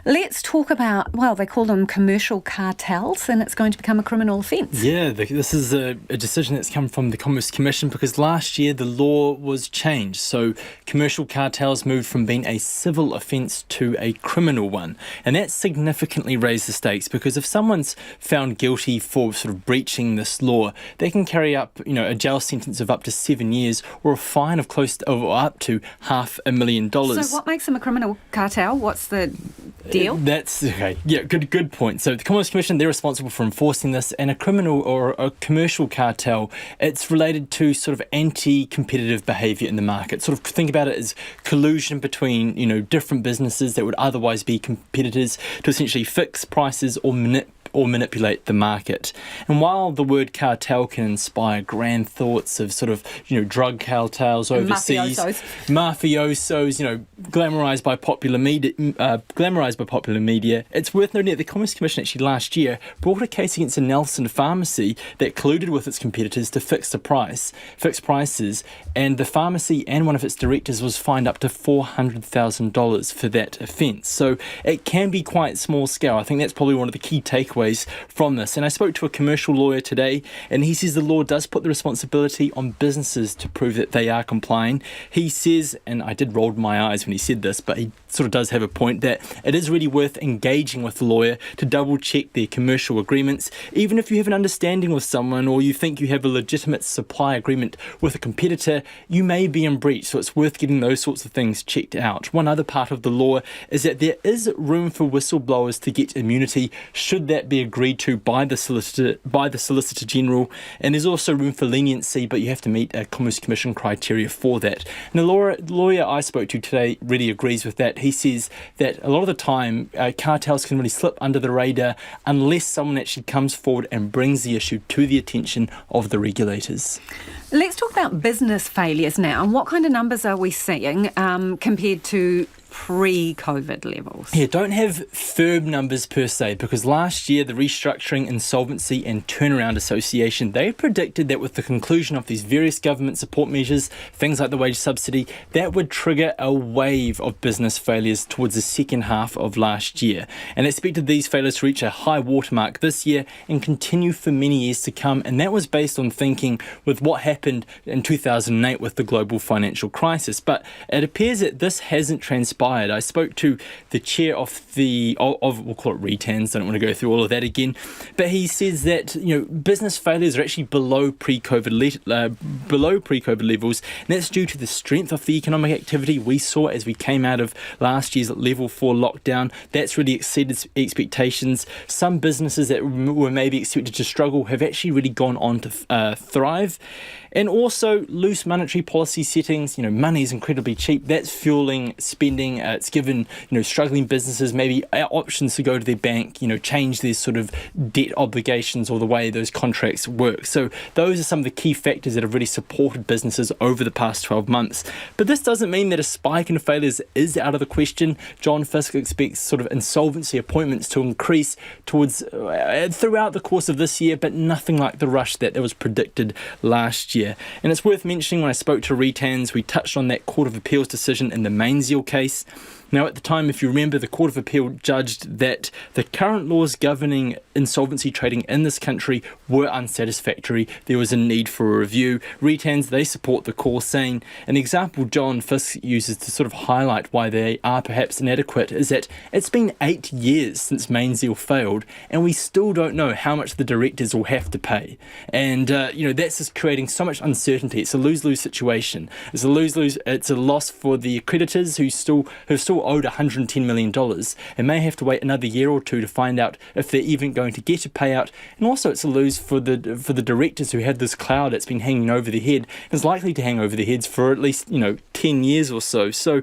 Let's talk about, well, they call them commercial cartels, and it's going to become a criminal offence. Yeah, this is a decision that's come from the Commerce Commission because last year the law was changed. So commercial cartels moved from being a civil offence to a criminal one. And that significantly raised the stakes because if someone's found guilty for sort of breaching this law, they can carry up, a jail sentence of up to 7 years or a fine of close to, or up to $500,000. So what makes them a criminal cartel? What's the deal? That's okay. Yeah, good point. So the Commerce Commission, they're responsible for enforcing this, and a criminal or a commercial cartel, it's related to sort of anti-competitive behaviour in the market. Sort of think about it as collusion between, different businesses that would otherwise be competitors to essentially fix prices or manipulate the market. And while the word cartel can inspire grand thoughts of sort of, drug cartels overseas, mafiosos, glamorized by popular media, it's worth noting that the Commerce Commission actually last year brought a case against a Nelson pharmacy that colluded with its competitors to fix prices, and the pharmacy and one of its directors was fined up to $400,000 for that offence. So it can be quite small scale. I think that's probably one of the key takeaways from this. And I spoke to a commercial lawyer today, and he says the law does put the responsibility on businesses to prove that they are complying. He says, and I did roll my eyes when he said this, but he sort of does have a point, that it is really worth engaging with the lawyer to double check their commercial agreements. Even if you have an understanding with someone or you think you have a legitimate supply agreement with a competitor, you may be in breach, so it's worth getting those sorts of things checked out. One other part of the law is that there is room for whistleblowers to get immunity should that be agreed to by the Solicitor General, and there's also room for leniency, but you have to meet a Commerce Commission criteria for that. And the lawyer I spoke to today really agrees with that. He says that a lot of the time cartels can really slip under the radar unless someone actually comes forward and brings the issue to the attention of the regulators. Let's talk about business failures now. What kind of numbers are we seeing compared to pre-COVID levels? Yeah, don't have firm numbers per se, because last year the Restructuring, Insolvency and Turnaround Association, they predicted that with the conclusion of these various government support measures, things like the wage subsidy, that would trigger a wave of business failures towards the second half of last year. And they expected these failures to reach a high watermark this year and continue for many years to come. And that was based on thinking with what happened in 2008 with the global financial crisis. But it appears that this hasn't transpired. I spoke to the chair of we'll call it RETANS, I don't want to go through all of that again, but he says that business failures are actually below pre-COVID levels, and that's due to the strength of the economic activity we saw as we came out of last year's level 4 lockdown. That's really exceeded expectations. Some businesses that were maybe expected to struggle have actually really gone on to thrive. And also loose monetary policy settings, money is incredibly cheap. That's fueling spending. It's given, struggling businesses maybe options to go to their bank, change their sort of debt obligations or the way those contracts work. So those are some of the key factors that have really supported businesses over the past 12 months. But this doesn't mean that a spike in failures is out of the question. John Fisk expects sort of insolvency appointments to increase towards throughout the course of this year, but nothing like the rush that was predicted last year. And it's worth mentioning, when I spoke to RETANS, we touched on that Court of Appeal's decision in the Mainzeal case. Now, at the time, if you remember, the Court of Appeal judged that the current laws governing insolvency trading in this country were unsatisfactory. There was a need for a review. RETANS, they support the call, saying an example John Fisk uses to sort of highlight why they are perhaps inadequate is that it's been 8 years since Mainzeal failed, and we still don't know how much the directors will have to pay. And, that's just creating so much uncertainty. It's a lose-lose situation. It's a lose-lose. It's a loss for the creditors who still owed $110 million and may have to wait another year or two to find out if they're even going to get a payout. And also it's a lose for the directors who had this cloud that's been hanging over their head, and is likely to hang over their heads for at least 10 years or so. So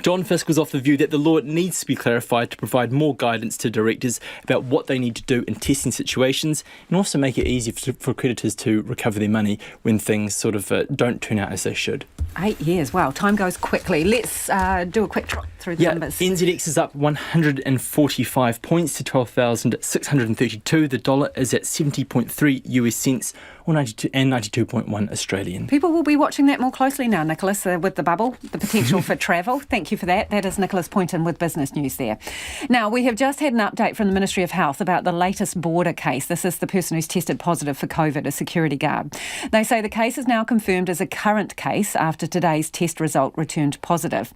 John Fisk was of the view that the law needs to be clarified to provide more guidance to directors about what they need to do in testing situations, and also make it easier for creditors to recover their money when things sort of don't turn out as they should. 8 years, wow, time goes quickly. Let's do a quick trot through the numbers. NZX is up 145 points to 12,632. The dollar is at 70.3 US cents or 92.1 Australian. People will be watching that more closely now, Nicholas, with the bubble, the potential for travel. Thank you. Thank you for that. That is Nicholas Poynton with Business News there. Now, we have just had an update from the Ministry of Health about the latest border case. This is the person who's tested positive for COVID, a security guard. They say the case is now confirmed as a current case after today's test result returned positive.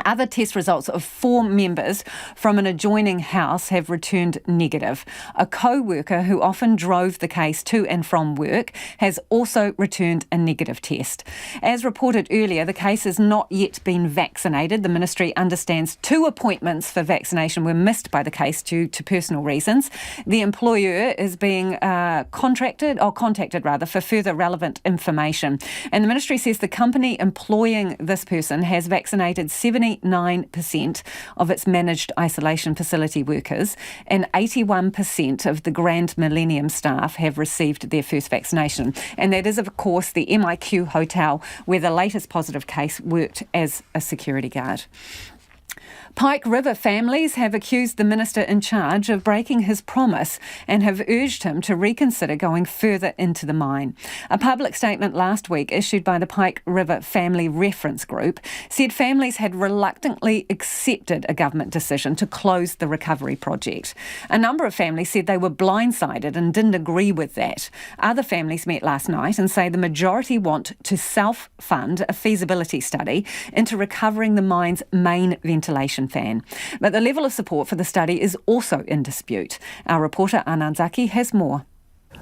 Other test results of 4 members from an adjoining house have returned negative. A co-worker who often drove the case to and from work has also returned a negative test. As reported earlier, the case has not yet been vaccinated. The ministry understands 2 appointments for vaccination were missed by the case due to personal reasons. The employer is being contacted for further relevant information. And the ministry says the company employing this person has vaccinated 79% of its managed isolation facility workers, and 81% of the Grand Millennium staff have received their first vaccination. And that is, of course, the MIQ hotel where the latest positive case worked as a security guard. Pike River families have accused the minister in charge of breaking his promise and have urged him to reconsider going further into the mine. A public statement last week issued by the Pike River Family Reference Group said families had reluctantly accepted a government decision to close the recovery project. A number of families said they were blindsided and didn't agree with that. Other families met last night and say the majority want to self-fund a feasibility study into recovering the mine's main ventilation fan. But the level of support for the study is also in dispute. Our reporter Anand Zaki has more.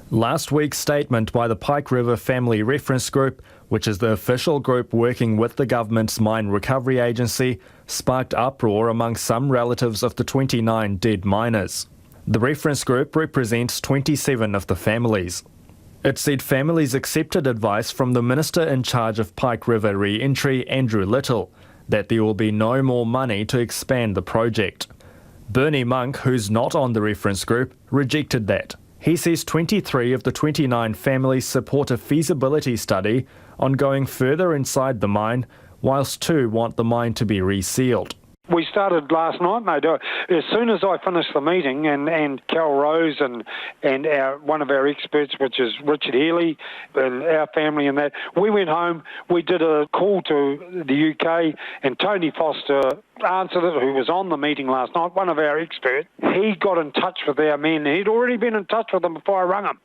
Last week's statement by the Pike River Family Reference Group, which is the official group working with the government's mine recovery agency, sparked uproar among some relatives of the 29 dead miners. The reference group represents 27 of the families. It said families accepted advice from the minister in charge of Pike River re-entry, Andrew Little, that there will be no more money to expand the project. Bernie Monk, who's not on the reference group, rejected that. He says 23 of the 29 families support a feasibility study on going further inside the mine, whilst 2 want the mine to be resealed. We started last night, mate. As soon as I finished the meeting, and Carol Rose and one of our experts, which is Richard Healy, and our family and that, we went home, we did a call to the UK, and Tony Foster answered it, who was on the meeting last night, one of our experts. He got in touch with our men. He'd already been in touch with them before I rang him.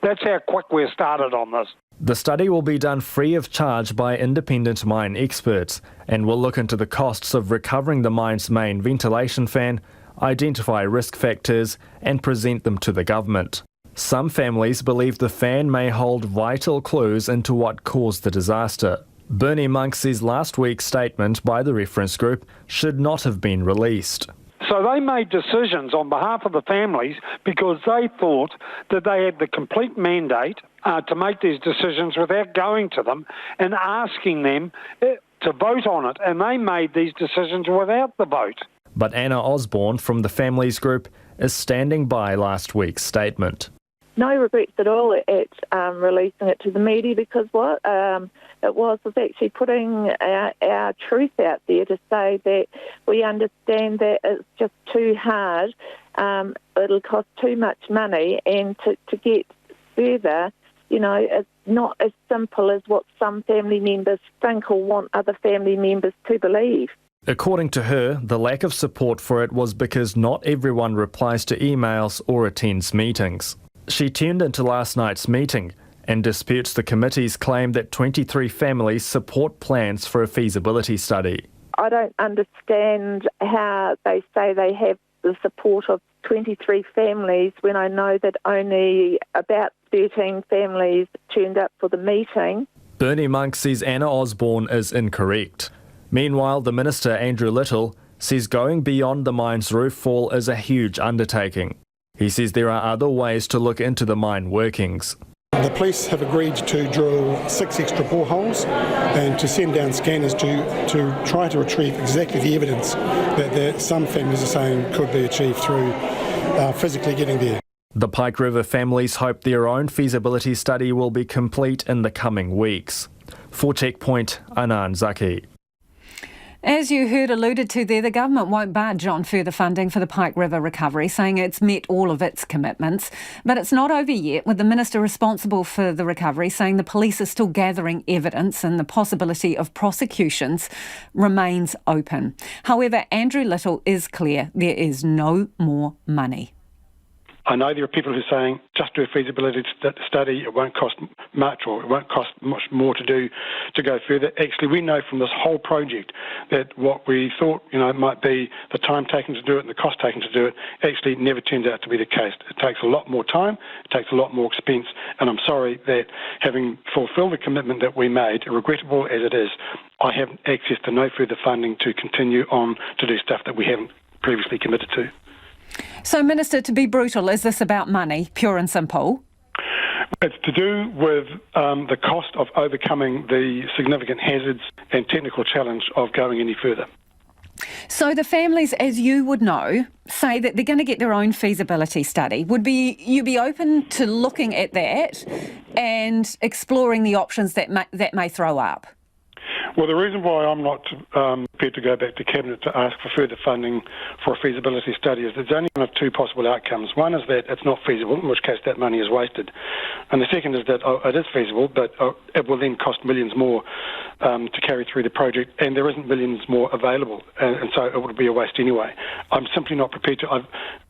That's how quick we started on this. The study will be done free of charge by independent mine experts and will look into the costs of recovering the mine's main ventilation fan, identify risk factors and present them to the government. Some families believe the fan may hold vital clues into what caused the disaster. Bernie Monk says last week's statement by the reference group should not have been released. So they made decisions on behalf of the families because they thought that they had the complete mandate to make these decisions without going to them and asking them to vote on it. And they made these decisions without the vote. But Anna Osborne from the families group is standing by last week's statement. No regrets at all at releasing it to the media, because what it was actually putting our truth out there to say that we understand that it's just too hard, it'll cost too much money, and to get further, it's not as simple as what some family members think or want other family members to believe. According to her, the lack of support for it was because not everyone replies to emails or attends meetings. She tuned into last night's meeting and disputes the committee's claim that 23 families support plans for a feasibility study. I don't understand how they say they have the support of 23 families when I know that only about 13 families turned up for the meeting. Bernie Monk says Anna Osborne is incorrect. Meanwhile, the Minister, Andrew Little, says going beyond the mine's roof fall is a huge undertaking. He says there are other ways to look into the mine workings. The police have agreed to drill 6 extra boreholes and to send down scanners to try to retrieve exactly the evidence that some families are saying could be achieved through physically getting there. The Pike River families hope their own feasibility study will be complete in the coming weeks. For Checkpoint, Anand Zaki. As you heard alluded to there, the government won't budge on further funding for the Pike River recovery, saying it's met all of its commitments. But it's not over yet, with the minister responsible for the recovery saying the police are still gathering evidence and the possibility of prosecutions remains open. However, Andrew Little is clear there is no more money. I know there are people who are saying just do a feasibility study, it won't cost much, or it won't cost much more to go further. Actually, we know from this whole project that what we thought might be the time taken to do it and the cost taken to do it actually never turns out to be the case. It takes a lot more time, it takes a lot more expense, and I'm sorry that having fulfilled the commitment that we made, regrettable as it is, I have access to no further funding to continue on to do stuff that we haven't previously committed to. So, Minister, to be brutal, is this about money, pure and simple? It's to do with the cost of overcoming the significant hazards and technical challenge of going any further. So the families, as you would know, say that they're going to get their own feasibility study. Would you be open to looking at that and exploring the options that may throw up? Well, the reason why I'm not prepared to go back to Cabinet to ask for further funding for a feasibility study is there's only one of two possible outcomes. One is that it's not feasible, in which case that money is wasted. And the second is that it is feasible, but it will then cost millions more to carry through the project, and there isn't millions more available, and so it would be a waste anyway. I'm simply not prepared to.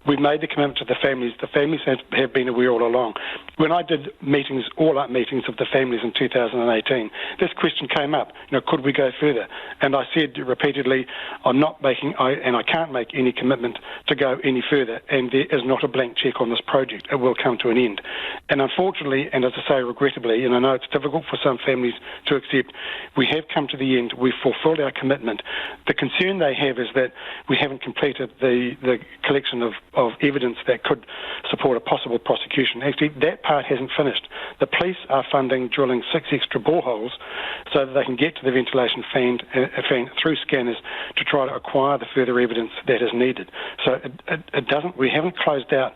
We've made the commitment to the families. The families have been aware all along. When I did meetings, all-up meetings of the families in 2018, this question came up, could we go further? And I said repeatedly, I'm not making, and I can't make any commitment to go any further, and there is not a blank cheque on this project. It will come to an end. And unfortunately, and as I say, regrettably, and I know it's difficult for some families to accept, we have come to the end. We've fulfilled our commitment. The concern they have is that we haven't completed the collection of evidence that could support a possible prosecution. Actually, that part hasn't finished. The police are funding drilling 6 extra boreholes so that they can get to the ventilation fan through scanners to try to acquire the further evidence that is needed. So it doesn't. We haven't closed out,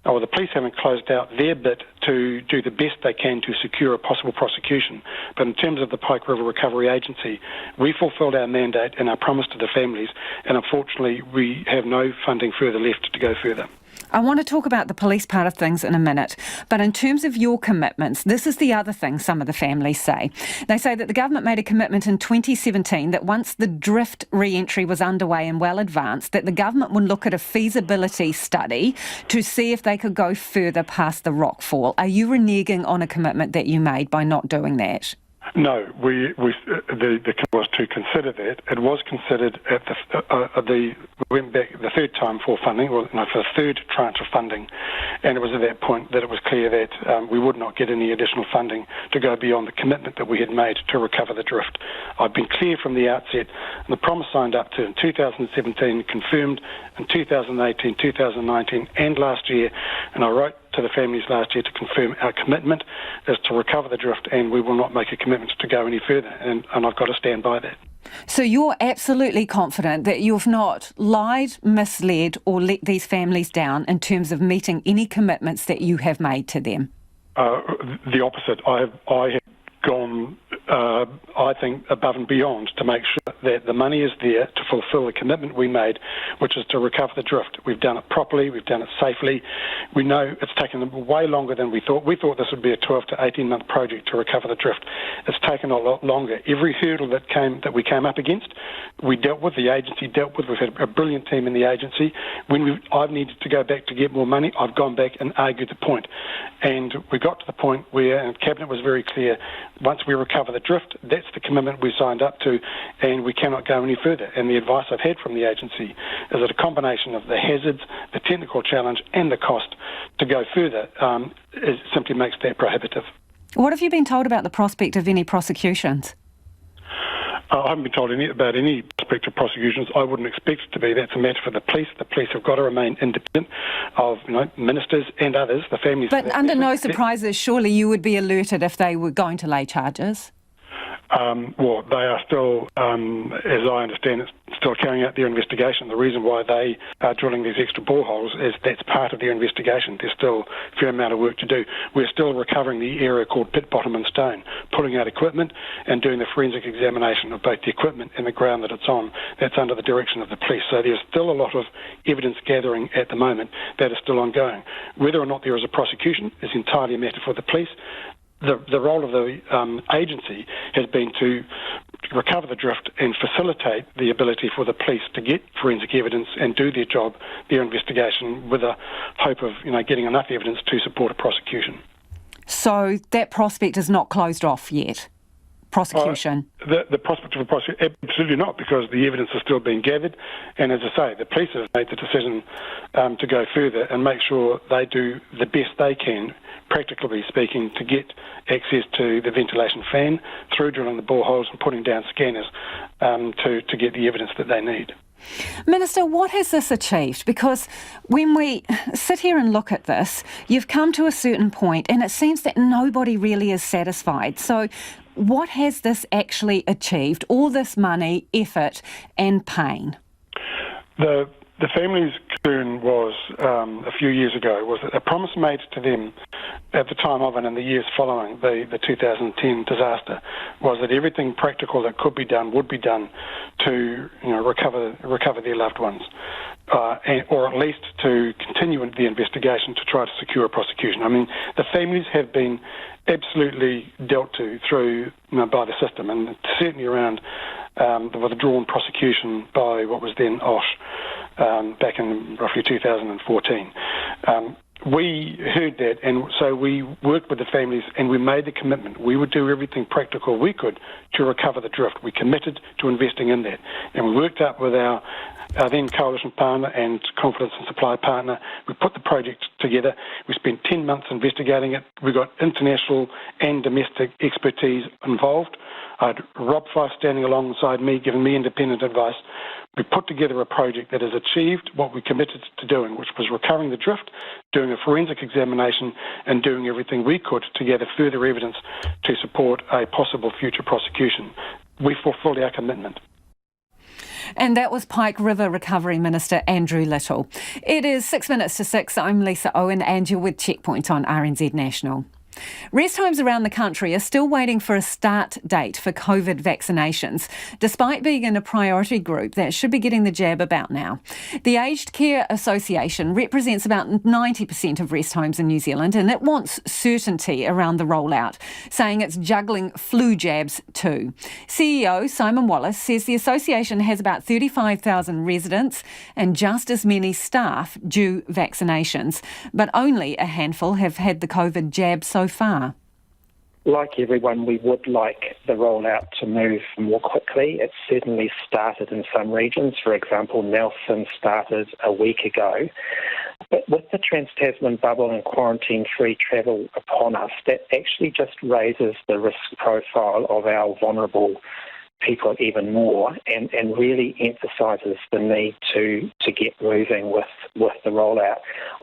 or the police haven't closed out their bit to do the best they can to secure a possible prosecution. But in terms of the Pike River Recovery Agency, we fulfilled our mandate and our promise to the families, and unfortunately we have no funding further left to go further. I want to talk about the police part of things in a minute, but in terms of your commitments, this is the other thing some of the families say. They say that the government made a commitment in 2017 that once the drift re-entry was underway and well advanced, that the government would look at a feasibility study to see if they could go further past the rockfall. Are you reneging on a commitment that you made by not doing that? No, the was to consider that. It was considered at we went back the third time for funding, for the third tranche of funding, and it was at that point that it was clear that we would not get any additional funding to go beyond the commitment that we had made to recover the drift. I've been clear from the outset, and the promise signed up to in 2017, confirmed in 2018, 2019, and last year, and I wrote to the families last year to confirm our commitment is to recover the drift, and we will not make a commitment to go any further, and I've got to stand by that. So you're absolutely confident that you've not lied, misled or let these families down in terms of meeting any commitments that you have made to them? The opposite. I have gone, I think, above and beyond to make sure that the money is there to fulfil the commitment we made, which is to recover the drift. We've done it properly, we've done it safely. We know it's taken way longer than we thought. We thought this would be a 12 to 18-month project to recover the drift. It's taken a lot longer. Every hurdle that we came up against, we dealt with, the agency dealt with. We've had a brilliant team in the agency. When I've needed to go back to get more money, I've gone back and argued the point. And we got to the point where, and Cabinet was very clear, once we recover the drift, that's the commitment we signed up to, and we cannot go any further. And the advice I've had from the agency is that a combination of the hazards, the technical challenge, and the cost to go further simply makes that prohibitive. What have you been told about the prospect of any prosecutions? I haven't been told about any prospective prosecutions. I wouldn't expect it to be. That's a matter for the police. The police have got to remain independent of ministers and others, the families. But under no surprises, surely you would be alerted if they were going to lay charges? Well, they are still, as I understand it, still carrying out their investigation. The reason why they are drilling these extra boreholes is that's part of their investigation. There's still a fair amount of work to do. We're still recovering the area called pit bottom and stone, pulling out equipment and doing the forensic examination of both the equipment and the ground that it's on. That's under the direction of the police. So there's still a lot of evidence gathering at the moment that is still ongoing. Whether or not there is a prosecution is entirely a matter for the police. The role of the agency has been to recover the drift and facilitate the ability for the police to get forensic evidence and do their job, their investigation, with a hope of getting enough evidence to support a prosecution. So that prospect is not closed off yet? Prosecution? The prospect of a prosecution, absolutely not, because the evidence is still being gathered. And as I say, the police have made the decision to go further and make sure they do the best they can, practically speaking, to get access to the ventilation fan through drilling the boreholes and putting down scanners to get the evidence that they need. Minister, what has this achieved? Because when we sit here and look at this, you've come to a certain point and it seems that nobody really is satisfied. So what has this actually achieved? All this money, effort and pain? The family's concern was, a few years ago, was that a promise made to them at the time of and in the years following the 2010 disaster was that everything practical that could be done would be done to recover their loved ones, or at least to continue the investigation to try to secure a prosecution. I mean, the families have been absolutely dealt to through by the system, and certainly around the withdrawn prosecution by what was then OSH back in roughly 2014. We heard that, and so we worked with the families and we made the commitment. We would do everything practical we could to recover the drift. We committed to investing in that. And we worked up with our then coalition partner and confidence and supply partner. We put the project together. We spent 10 months investigating it. We got international and domestic expertise involved. I had Rob Fife standing alongside me, giving me independent advice. We put together a project that has achieved what we committed to doing, which was recovering the drift, doing a forensic examination, and doing everything we could to gather further evidence to support a possible future prosecution. We fulfilled our commitment. And that was Pike River Recovery Minister Andrew Little. It is 6 minutes to 6. I'm Lisa Owen and you're with Checkpoint on RNZ National. Rest homes around the country are still waiting for a start date for COVID vaccinations, despite being in a priority group that should be getting the jab about now. The Aged Care Association represents about 90% of rest homes in New Zealand, and it wants certainty around the rollout, saying it's juggling flu jabs too. CEO Simon Wallace says the association has about 35,000 residents and just as many staff due vaccinations, but only a handful have had the COVID jab so far. Like everyone, we would like the rollout to move more quickly. It's certainly started in some regions. For example, Nelson started a week ago. But with the Trans-Tasman bubble and quarantine-free travel upon us, that actually just raises the risk profile of our vulnerable people even more, and really emphasises the need to get moving with the rollout.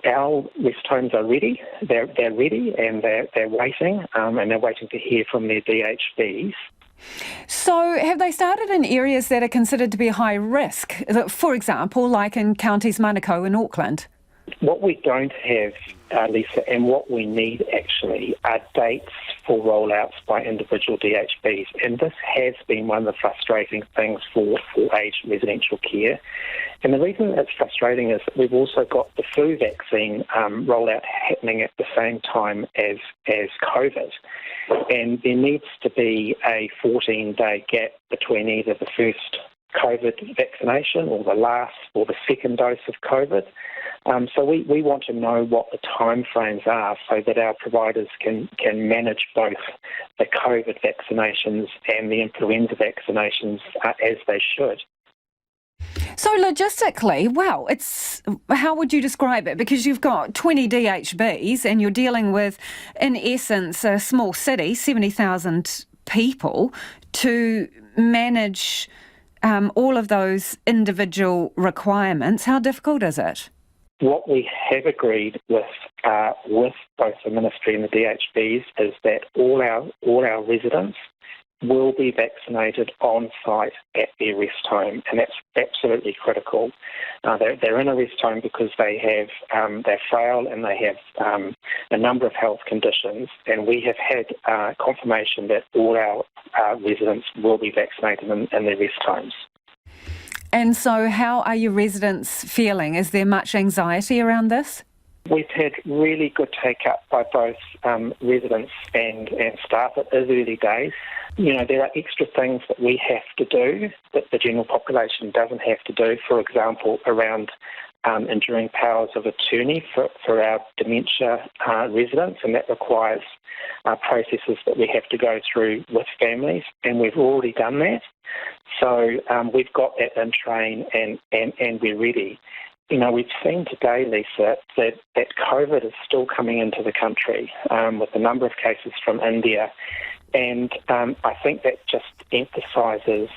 Our rest homes are ready. They're ready and they're waiting, and they're waiting to hear from their DHBs. So have they started in areas that are considered to be high risk? For example, like in counties Manukau and Auckland? What we don't have, Lisa, and what we need actually are dates for rollouts by individual DHBs. And this has been one of the frustrating things for aged residential care. And the reason it's frustrating is that we've also got the flu vaccine rollout happening at the same time as COVID. And there needs to be a 14-day gap between either the first COVID vaccination or the second dose of COVID. So we want to know what the timeframes are so that our providers can manage both the COVID vaccinations and the influenza vaccinations as they should. So logistically, well, how would you describe it? Because you've got 20 DHBs and you're dealing with, in essence, a small city, 70,000 people, to manage all of those individual requirements. How difficult is it? What we have agreed with both the Ministry and the DHBs is that all our residents will be vaccinated on site at their rest home, and that's absolutely critical. They're in a rest home because they're frail and they have a number of health conditions, and we have had confirmation that all our residents will be vaccinated in their rest homes. And so how are your residents feeling? Is there much anxiety around this? We've had really good take-up by both residents and staff. It is early days. You know, there are extra things that we have to do that the general population doesn't have to do, for example, around enduring powers of attorney for our dementia residents, and that requires processes that we have to go through with families, and we've already done that. So we've got that in train and we're ready. You know, we've seen today, Lisa, that COVID is still coming into the country with a number of cases from India. And I think that just emphasises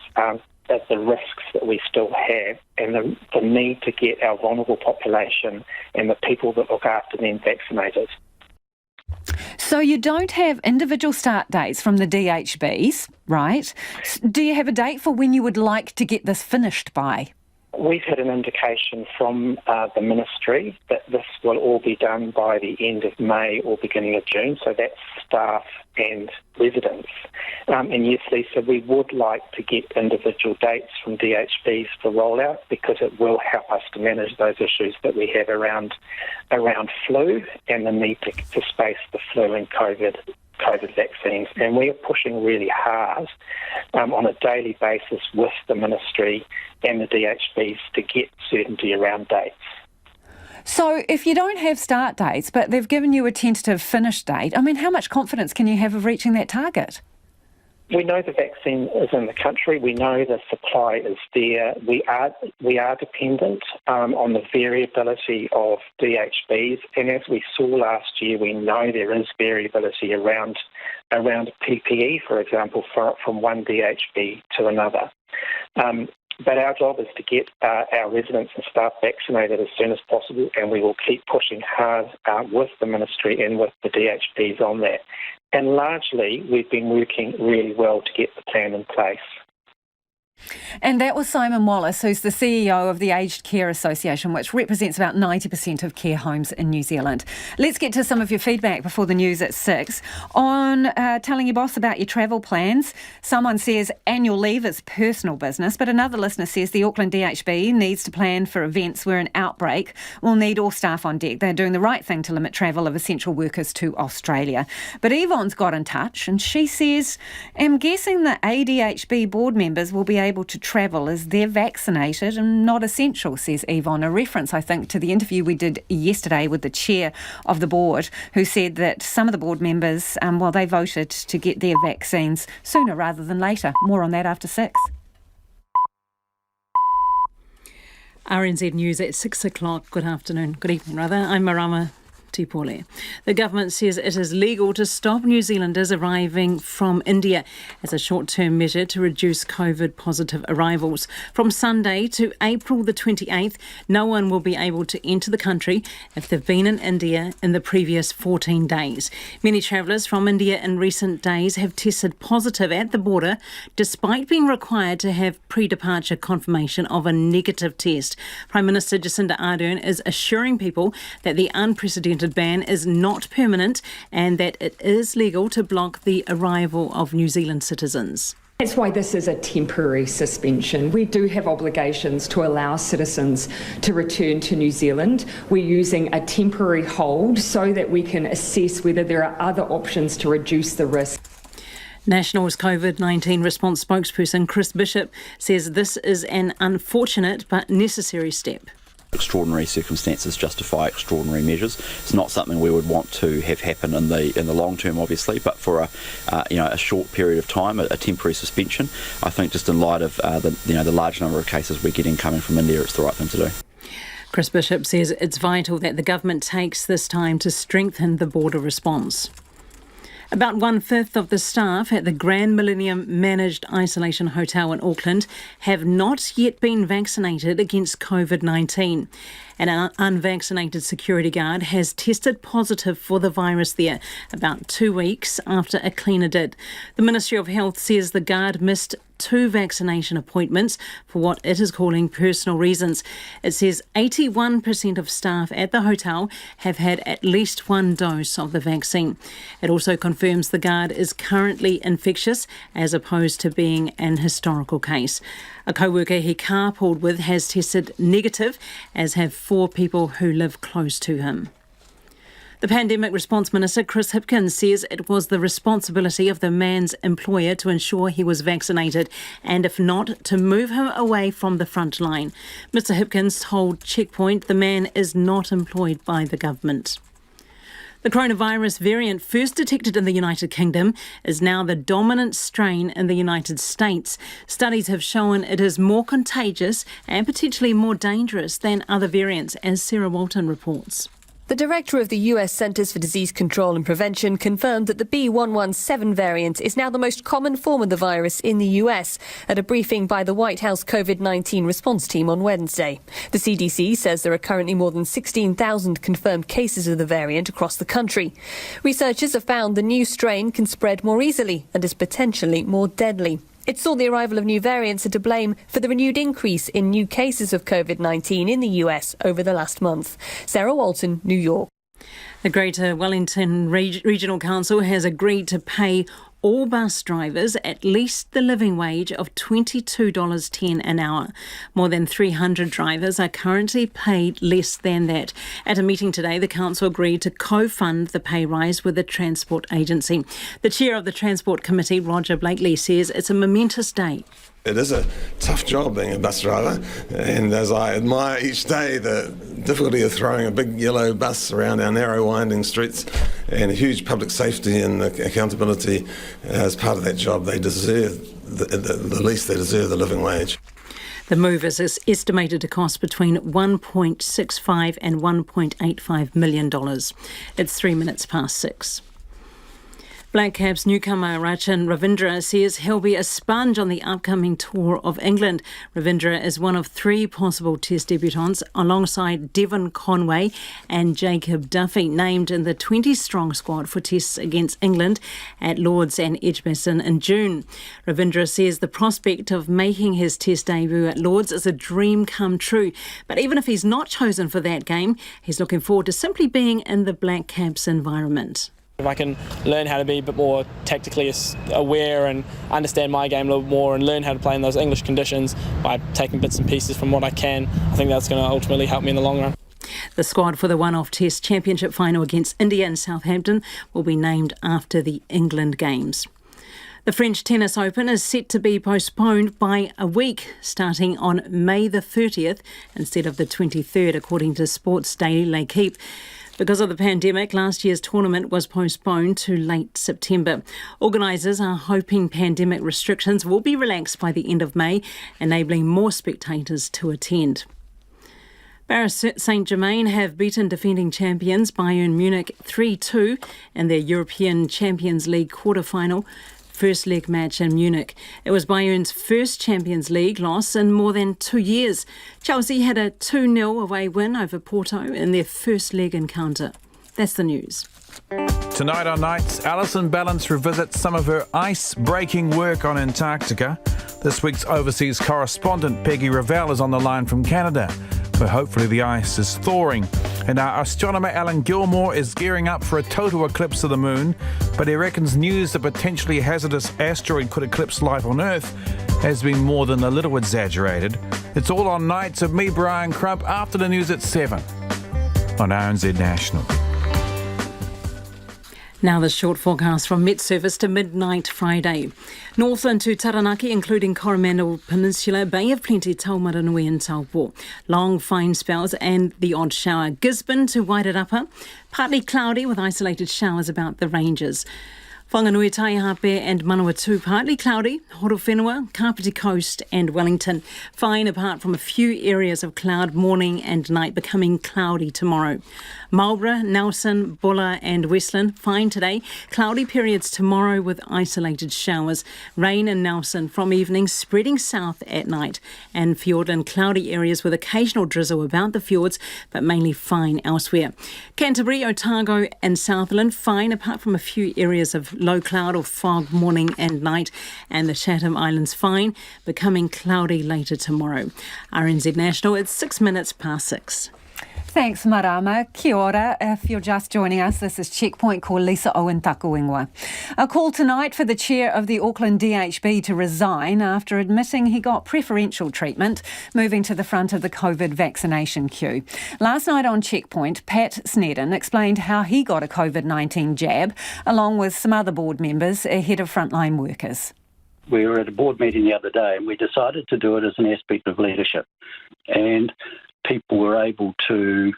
the risks that we still have and the need to get our vulnerable population and the people that look after them vaccinated. So you don't have individual start dates from the DHBs, right? Do you have a date for when you would like to get this finished by? We've had an indication from the Ministry that this will all be done by the end of May or beginning of June, so that's staff and residents. And yes, Lisa, we would like to get individual dates from DHBs for rollout because it will help us to manage those issues that we have around flu and the need to space the flu and COVID vaccines, and we are pushing really hard on a daily basis with the Ministry and the DHBs to get certainty around dates. So if you don't have start dates, but they've given you a tentative finish date, I mean, how much confidence can you have of reaching that target? We know the vaccine is in the country. We know the supply is there. We are dependent on the variability of DHBs, and as we saw last year, we know there is variability around PPE, for example, from one DHB to another. But our job is to get our residents and staff vaccinated as soon as possible, and we will keep pushing hard with the Ministry and with the DHBs on that. And largely, we've been working really well to get the plan in place. And that was Simon Wallace, who's the CEO of the Aged Care Association, which represents about 90% of care homes in New Zealand. Let's get to some of your feedback before the news at 6. On telling your boss about your travel plans, someone says annual leave is personal business, but another listener says the Auckland DHB needs to plan for events where an outbreak will need all staff on deck. They're doing the right thing to limit travel of essential workers to Australia. But Yvonne's got in touch and she says, I'm guessing the ADHB board members will be able to travel as they're vaccinated and not essential, says Yvonne. A reference, I think, to the interview we did yesterday with the chair of the board, who said that some of the board members, they voted to get their vaccines sooner rather than later. More on that after 6. RNZ News at 6 o'clock. Good afternoon. Good evening, rather. I'm Marama Tipole. The government says it is legal to stop New Zealanders arriving from India as a short-term measure to reduce COVID-positive arrivals. From Sunday to April the 28th, no one will be able to enter the country if they've been in India in the previous 14 days. Many travellers from India in recent days have tested positive at the border, despite being required to have pre-departure confirmation of a negative test. Prime Minister Jacinda Ardern is assuring people that the unprecedented ban is not permanent and that it is legal to block the arrival of New Zealand citizens. That's why this is a temporary suspension. We do have obligations to allow citizens to return to New Zealand. We're using a temporary hold so that we can assess whether there are other options to reduce the risk. National's COVID-19 response spokesperson Chris Bishop says this is an unfortunate but necessary step. Extraordinary circumstances justify extraordinary measures. It's not something we would want to have happen in the long term, obviously, but for a short period of time, a temporary suspension, I think just in light of the large number of cases we're getting coming from India, it's the right thing to do. Chris Bishop says it's vital that the government takes this time to strengthen the border response. About 1/5 of the staff at the Grand Millennium Managed Isolation Hotel in Auckland have not yet been vaccinated against COVID-19. An unvaccinated security guard has tested positive for the virus there about 2 weeks after a cleaner did. The Ministry of Health says the guard missed 2 vaccination appointments for what it is calling personal reasons. It says 81% of staff at the hotel have had at least 1 dose of the vaccine. It also confirms the guard is currently infectious as opposed to being an historical case. A co-worker he carpooled with has tested negative, as have 4 people who live close to him. The Pandemic Response Minister, Chris Hipkins, says it was the responsibility of the man's employer to ensure he was vaccinated and, if not, to move him away from the front line. Mr Hipkins told Checkpoint the man is not employed by the government. The coronavirus variant, first detected in the United Kingdom, is now the dominant strain in the United States. Studies have shown it is more contagious and potentially more dangerous than other variants, as Sarah Walton reports. The director of the US Centers for Disease Control and Prevention confirmed that the B.1.1.7 variant is now the most common form of the virus in the US at a briefing by the White House COVID-19 response team on Wednesday. The CDC says there are currently more than 16,000 confirmed cases of the variant across the country. Researchers have found the new strain can spread more easily and is potentially more deadly. It's thought the arrival of new variants are to blame for the renewed increase in new cases of COVID-19 in the US over the last month. Sarah Walton, New York. The Greater Wellington Regional Council has agreed to pay all bus drivers at least the living wage of $22.10 an hour. More than 300 drivers are currently paid less than that. At a meeting today, the council agreed to co-fund the pay rise with the Transport Agency. The chair of the Transport Committee, Roger Blakely, says it's a momentous day. It is a tough job being a bus driver, and as I admire each day the difficulty of throwing a big yellow bus around our narrow winding streets and huge public safety and accountability as part of that job, they deserve, the least they deserve, the living wage. The move is estimated to cost between $1.65 and $1.85 million. It's 3 minutes past 6. Black Caps newcomer Rachin Ravindra says he'll be a sponge on the upcoming tour of England. Ravindra is one of 3 possible Test debutants alongside Devon Conway and Jacob Duffy, named in the 20-strong squad for Tests against England at Lord's and Edgbaston in June. Ravindra says the prospect of making his Test debut at Lord's is a dream come true. But even if he's not chosen for that game, he's looking forward to simply being in the Black Caps environment. If I can learn how to be a bit more tactically aware and understand my game a little more and learn how to play in those English conditions by taking bits and pieces from what I can, I think that's going to ultimately help me in the long run. The squad for the one-off Test Championship final against India and Southampton will be named after the England Games. The French Tennis Open is set to be postponed by a week, starting on May the 30th instead of the 23rd, according to Sports Daily L'Equipe. Because of the pandemic, last year's tournament was postponed to late September. Organisers are hoping pandemic restrictions will be relaxed by the end of May, enabling more spectators to attend. Paris Saint-Germain have beaten defending champions Bayern Munich 3-2 in their European Champions League quarter-final first leg match in Munich. It was Bayern's first Champions League loss in more than 2 years. Chelsea had a 2-0 away win over Porto in their first leg encounter. That's the news. Tonight on Nights, Alison Ballance revisits some of her ice-breaking work on Antarctica. This week's overseas correspondent Peggy Revell is on the line from Canada, where hopefully the ice is thawing. And our astronomer Alan Gilmore is gearing up for a total eclipse of the moon, but he reckons news that potentially hazardous asteroid could eclipse life on Earth has been more than a little exaggerated. It's all on Nights of me, Brian Crump, after the news at 7 on RNZ National. Now the short forecast from Met Service to midnight Friday. Northland to Taranaki, including Coromandel Peninsula, Bay of Plenty, Taumaranui and Taupo. Long fine spells and the odd shower. Gisborne to Waitarapa, partly cloudy with isolated showers about the ranges. Whanganui, Taihape and Manawatu partly cloudy, Horowhenua, Kapiti Coast and Wellington. Fine apart from a few areas of cloud morning and night, becoming cloudy tomorrow. Marlborough, Nelson, Bulla and Westland, fine today. Cloudy periods tomorrow with isolated showers. Rain in Nelson from evening, spreading south at night. And Fiordland, cloudy areas with occasional drizzle about the fjords, but mainly fine elsewhere. Canterbury, Otago and Southland, fine apart from a few areas of low cloud or fog morning and night. And the Chatham Islands, fine, becoming cloudy later tomorrow. RNZ National, it's 6 minutes past 6. Thanks, Marama. Kia ora. If you're just joining us, this is Checkpoint. Ko Lisa Owen Takuingwa. A call tonight for the chair of the Auckland DHB to resign after admitting he got preferential treatment, moving to the front of the COVID vaccination queue. Last night on Checkpoint, Pat Snedden explained how he got a COVID-19 jab, along with some other board members ahead of frontline workers. We were at a board meeting the other day and we decided to do it as an aspect of leadership. And people were able to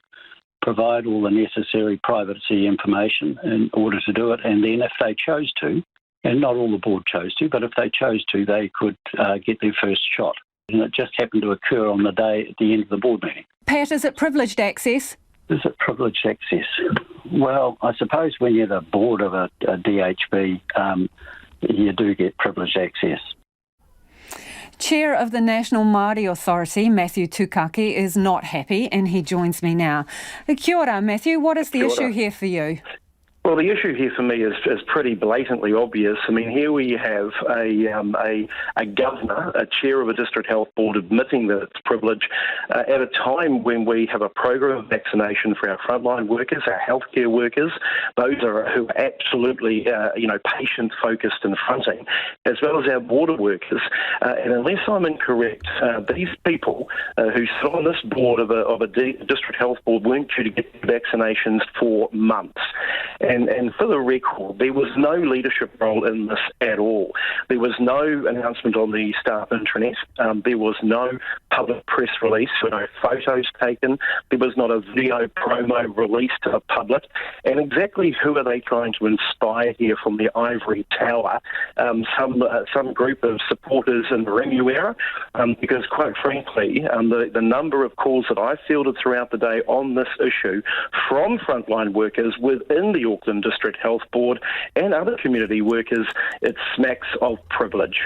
provide all the necessary privacy information in order to do it. And then if they chose to, and not all the board chose to, but if they chose to, they could get their first shot. And it just happened to occur on the day at the end of the board meeting. Pat, is it privileged access? Is it privileged access? Well, I suppose when you're the board of a DHB, you do get privileged access. Chair of the National Māori Authority, Matthew Tukaki, is not happy and he joins me now. Kia ora, Matthew. What is the issue here for you? Well, the issue here for me is pretty blatantly obvious. I mean, here we have a governor, a chair of a district health board, admitting that it's privilege at a time when we have a program of vaccination for our frontline workers, our healthcare workers, those who are absolutely, patient-focused and fronting, as well as our border workers. And unless I'm incorrect, these people who sit on this board of a district health board weren't due to get vaccinations for months. And for the record, there was no leadership role in this at all. There was no announcement on the staff intranet. There was no public press release. There were no photos taken. There was not a video promo released to the public. And exactly who are they trying to inspire here from the ivory tower? Some group of supporters in the Remuera? Because quite frankly, the number of calls that I fielded throughout the day on this issue from frontline workers within the Auckland District Health Board and other community workers, it smacks of privilege.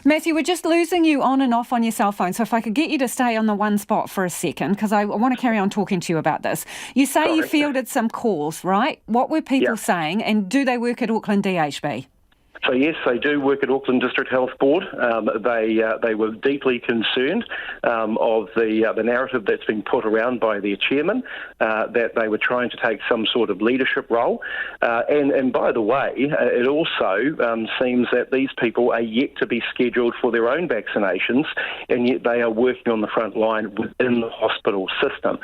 Matthew, we're just losing you on and off on your cell phone, so if I could get you to stay on the one spot for a second, because I want to carry on talking to you about this. You say you fielded some calls, right? What were people saying, and do they work at Auckland DHB? So yes, they do work at Auckland District Health Board. They were deeply concerned of the narrative that's been put around by their chairman, that they were trying to take some sort of leadership role. And by the way, it also seems that these people are yet to be scheduled for their own vaccinations, and yet they are working on the front line within the hospital system.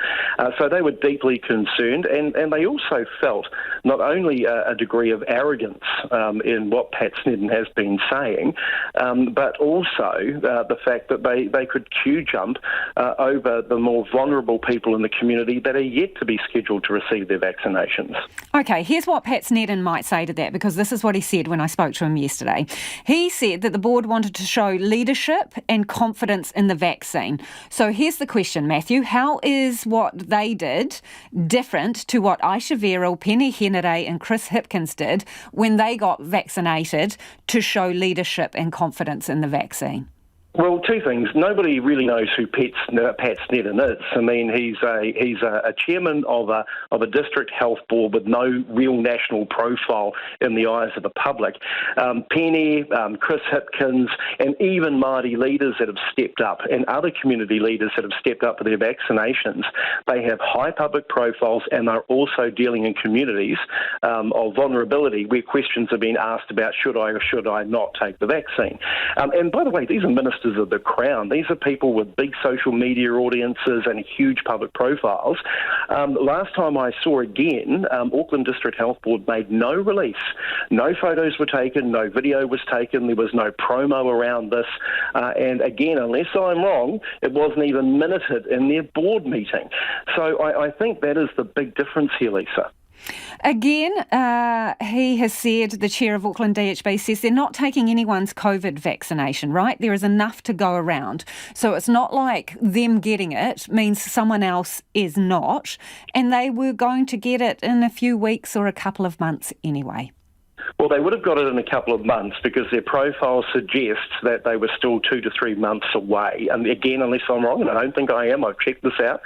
So they were deeply concerned, and they also felt not only a degree of arrogance in what Pat Snedden has been saying, but also the fact that they could queue jump over the more vulnerable people in the community that are yet to be scheduled to receive their vaccinations. Okay, here's what Pat Snedden might say to that, because this is what he said when I spoke to him yesterday. He said that the board wanted to show leadership and confidence in the vaccine. So here's the question, Matthew. How is what they did different to what Aisha Verrill, Penny Henare and Chris Hipkins did when they got vaccinated to show leadership and confidence in the vaccine? Well, two things. Nobody really knows who Pat Snedden is. I mean, he's a chairman of a district health board with no real national profile in the eyes of the public. Penny, Chris Hipkins, and even Māori leaders that have stepped up, and other community leaders that have stepped up for their vaccinations, they have high public profiles and are also dealing in communities of vulnerability where questions are being asked about should I or should I not take the vaccine. And by the way, these are ministers of the Crown. These are people with big social media audiences and huge public profiles. Last time I saw again, Auckland District Health Board made no release. No photos were taken, no video was taken, there was no promo around this. And again, unless I'm wrong, it wasn't even minuted in their board meeting. So I think that is the big difference here, Lisa. Again, he has said, the chair of Auckland DHB says they're not taking anyone's COVID vaccination, right? There is enough to go around. So it's not like them getting it means someone else is not, and they were going to get it in a few weeks or a couple of months anyway. Well, they would have got it in a couple of months because their profile suggests that they were still 2 to 3 months away. And again, unless I'm wrong, and I don't think I am, I've checked this out.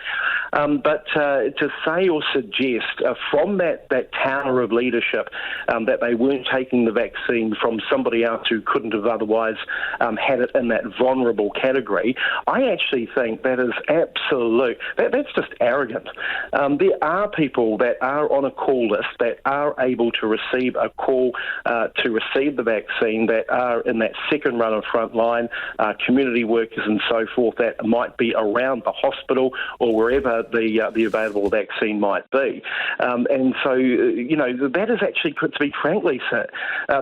But to say or suggest from that tower of leadership that they weren't taking the vaccine from somebody else who couldn't have otherwise had it in that vulnerable category, I actually think that is absolute. That's just arrogant. There are people that are on a call list that are able to receive a call to receive the vaccine, that are in that second run of front line, community workers and so forth that might be around the hospital or wherever the available vaccine might be. And so, that is actually, to be frank, Lisa,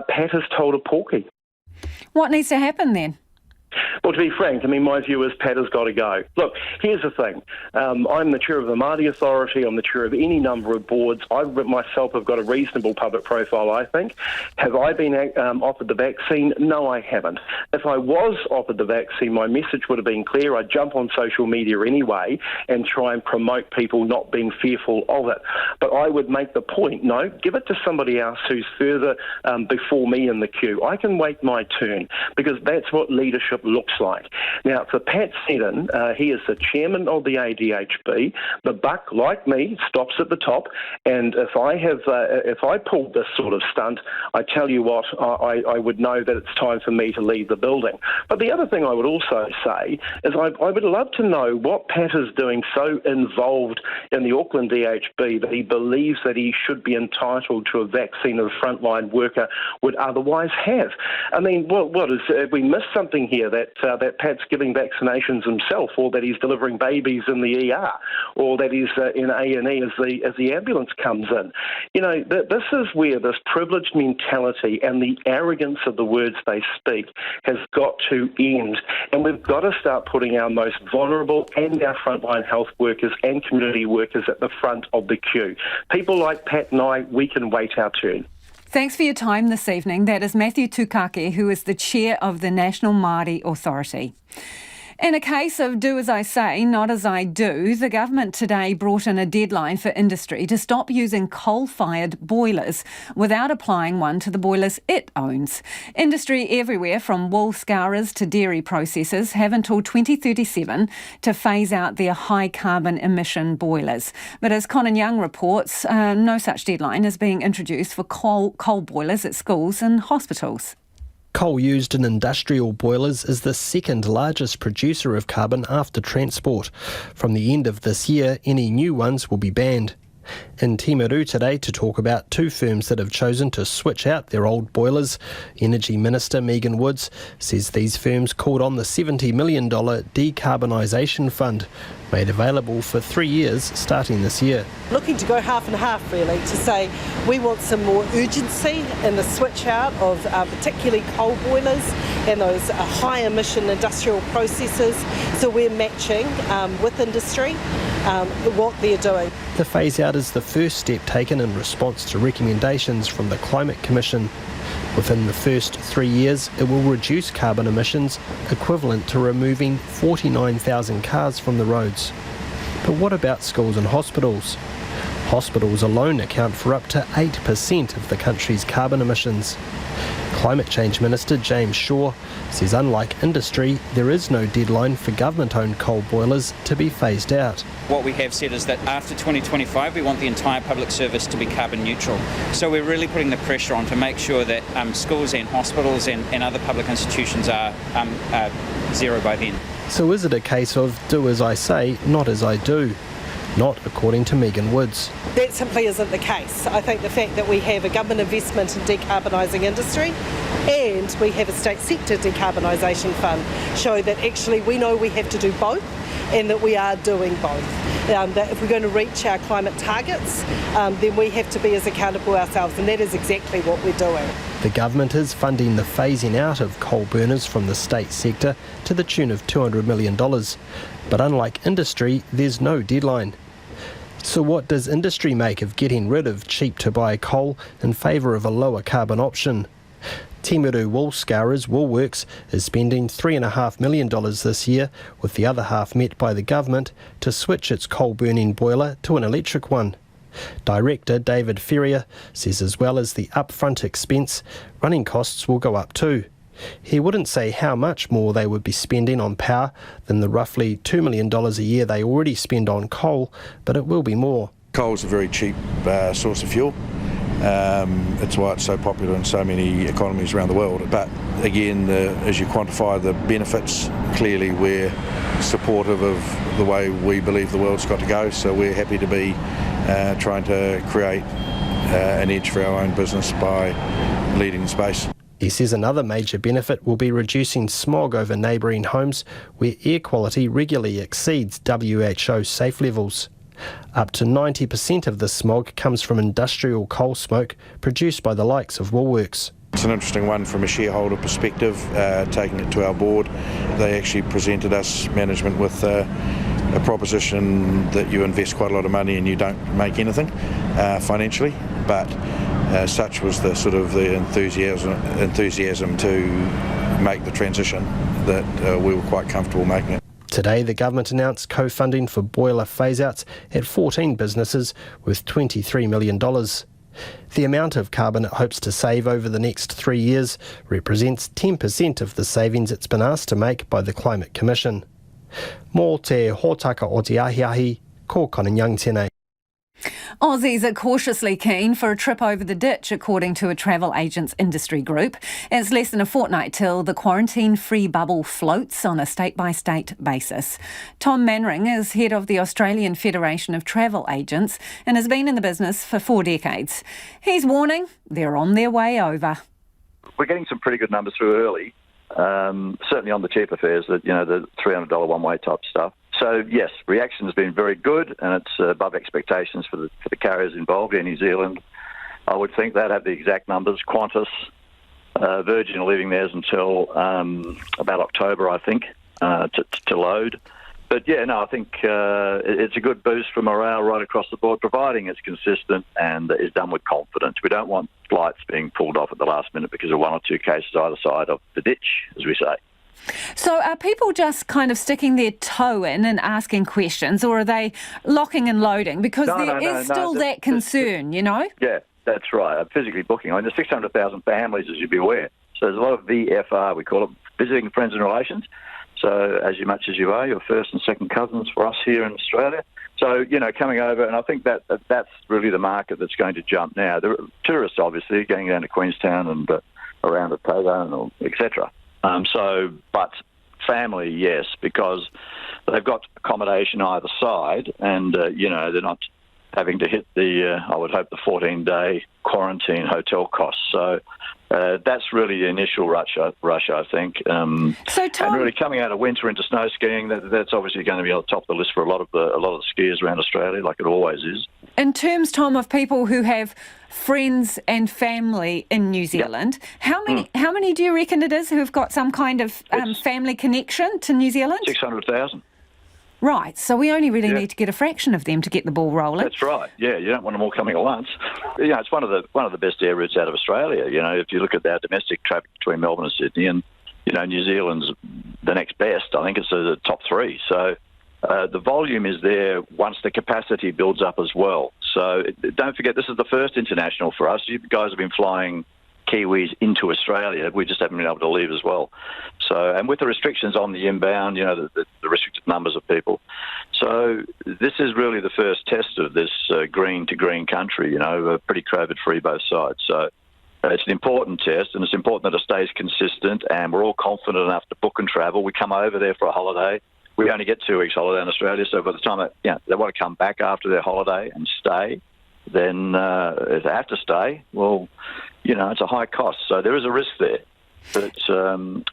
Pat has told a porky. What needs to happen then? Well, to be frank, my view is Pat has got to go. Look, here's the thing. I'm the chair of the Māori Authority. I'm the chair of any number of boards. I myself have got a reasonable public profile, I think. Have I been offered the vaccine? No, I haven't. If I was offered the vaccine, my message would have been clear. I'd jump on social media anyway and try and promote people not being fearful of it. But I would make the point, no, give it to somebody else who's further before me in the queue. I can wait my turn because that's what leadership looks like. Now, for Pat Seddon, he is the chairman of the ADHB. The buck, like me, stops at the top. And if I pulled this sort of stunt, I tell you what, I would know that it's time for me to leave the building. But the other thing I would also say is I would love to know what Pat is doing so involved in the Auckland DHB that he believes that he should be entitled to a vaccine that a frontline worker would otherwise have. Have we missed something here? That Pat's giving vaccinations himself, or that he's delivering babies in the ER, or that he's in A&E as the ambulance comes in. This is where this privileged mentality and the arrogance of the words they speak has got to end. And we've got to start putting our most vulnerable and our frontline health workers and community workers at the front of the queue. People like Pat and I, we can wait our turn. Thanks for your time this evening. That is Matthew Tukake, who is the chair of the National Māori Authority. In a case of do as I say, not as I do, the government today brought in a deadline for industry to stop using coal-fired boilers without applying one to the boilers it owns. Industry everywhere, from wool scourers to dairy processors, have until 2037 to phase out their high-carbon emission boilers. But as Conan Young reports, no such deadline is being introduced for coal boilers at schools and hospitals. Coal used in industrial boilers is the second largest producer of carbon after transport. From the end of this year, any new ones will be banned. In Timaru today to talk about two firms that have chosen to switch out their old boilers, Energy Minister Megan Woods says these firms called on the $70 million decarbonisation fund, made available for 3 years starting this year. Looking to go half and half really, to say we want some more urgency in the switch out of particularly coal boilers and those high emission industrial processes, so we're matching with industry what they're doing. The phase out is the first step taken in response to recommendations from the Climate Commission. Within the first 3 years, it will reduce carbon emissions equivalent to removing 49,000 cars from the roads. But what about schools and hospitals? Hospitals alone account for up to 8% of the country's carbon emissions. Climate Change Minister James Shaw says unlike industry, there is no deadline for government-owned coal boilers to be phased out. What we have said is that after 2025 we want the entire public service to be carbon neutral. So we're really putting the pressure on to make sure that schools and hospitals and other public institutions are zero by then. So is it a case of do as I say, not as I do? Not according to Megan Woods. That simply isn't the case. I think the fact that we have a government investment in decarbonising industry and we have a state sector decarbonisation fund show that actually we know we have to do both and that we are doing both. That if we're going to reach our climate targets, then we have to be as accountable ourselves, and that is exactly what we're doing. The government is funding the phasing out of coal burners from the state sector to the tune of $200 million. But unlike industry, there's no deadline. So what does industry make of getting rid of cheap-to-buy coal in favour of a lower carbon option? Timaru Wool Scourers Woolworks is spending $3.5 million this year, with the other half met by the government, to switch its coal-burning boiler to an electric one. Director David Ferrier says as well as the upfront expense, running costs will go up too. He wouldn't say how much more they would be spending on power than the roughly $2 million a year they already spend on coal, but it will be more. Coal's a very cheap source of fuel. It's why it's so popular in so many economies around the world. But again, as you quantify the benefits, clearly we're supportive of the way we believe the world's got to go. So we're happy to be trying to create an edge for our own business by leading the space. He says another major benefit will be reducing smog over neighbouring homes where air quality regularly exceeds WHO safe levels. Up to 90% of the smog comes from industrial coal smoke produced by the likes of Woolworks. It's an interesting one from a shareholder perspective, taking it to our board. They actually presented us, management, with a proposition that you invest quite a lot of money and you don't make anything financially, but such was the sort of the enthusiasm to make the transition that we were quite comfortable making it. Today, the government announced co-funding for boiler phase-outs at 14 businesses worth $23 million. The amount of carbon it hopes to save over the next 3 years represents 10% of the savings it's been asked to make by the Climate Commission. Mō te hōtaka o te ahiahi, ko Konanyang tēnei. Aussies are cautiously keen for a trip over the ditch, according to a travel agents industry group. It's less than a fortnight till the quarantine-free bubble floats on a state-by-state basis. Tom Manring is head of the Australian Federation of Travel Agents and has been in the business for 4 decades. He's warning they're on their way over. We're getting some pretty good numbers through early, certainly on the cheaper fares, the $300 one-way type stuff. So, yes, reaction has been very good, and it's above expectations for the carriers involved. Air New Zealand, I would think they'd have the exact numbers. Qantas, Virgin are leaving theirs until about October, I think, to load. But, yeah, no, I think it's a good boost for morale right across the board, providing it's consistent and is done with confidence. We don't want flights being pulled off at the last minute because of 1 or 2 cases either side of the ditch, as we say. So are people just kind of sticking their toe in and asking questions, or are they locking and loading? Because there is still that concern, you know? Yeah, that's right. Physically booking. I mean, there's 600,000 families, as you'd be aware. So there's a lot of VFR, we call it, visiting friends and relations. So as much as you are, you're first and second cousins for us here in Australia. So, you know, coming over, and I think that's really the market that's going to jump now. There are tourists, obviously, going down to Queenstown and around Otago, etc. But family, yes, because they've got accommodation either side, and they're not having to hit I would hope, the 14-day quarantine hotel costs. So that's really the initial rush, I think. So Tom, and really coming out of winter into snow skiing, that's obviously going to be on the top of the list for a lot of the skiers around Australia, like it always is. In terms, Tom, of people who have friends and family in New Zealand, how many do you reckon it is who have got some kind of family connection to New Zealand? 600,000. Right, so we only really need to get a fraction of them to get the ball rolling. That's right. Yeah, you don't want them all coming at once. It's one of the best air routes out of Australia. You know, if you look at our domestic traffic between Melbourne and Sydney, and New Zealand's the next best. I think it's the top 3. So the volume is there once the capacity builds up as well. So don't forget, this is the first international for us. You guys have been flying Kiwis into Australia. We just haven't been able to leave as well. So, and with the restrictions on the inbound, the restricted numbers of people. So this is really the first test of this green to green country, pretty COVID-free both sides. So it's an important test, and it's important that it stays consistent, and we're all confident enough to book and travel. We come over there for a holiday. We only get 2 weeks holiday in Australia, so by the time they want to come back after their holiday and stay, then if they have to stay, well, it's a high cost. So there is a risk there. But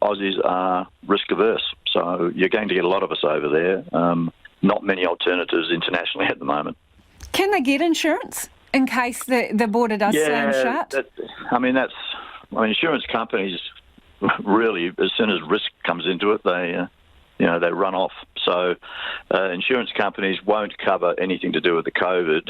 Aussies are risk averse. So you're going to get a lot of us over there. Not many alternatives internationally at the moment. Can they get insurance in case the border does slam shut? Insurance companies really, as soon as risk comes into it, they run off. So insurance companies won't cover anything to do with the COVID.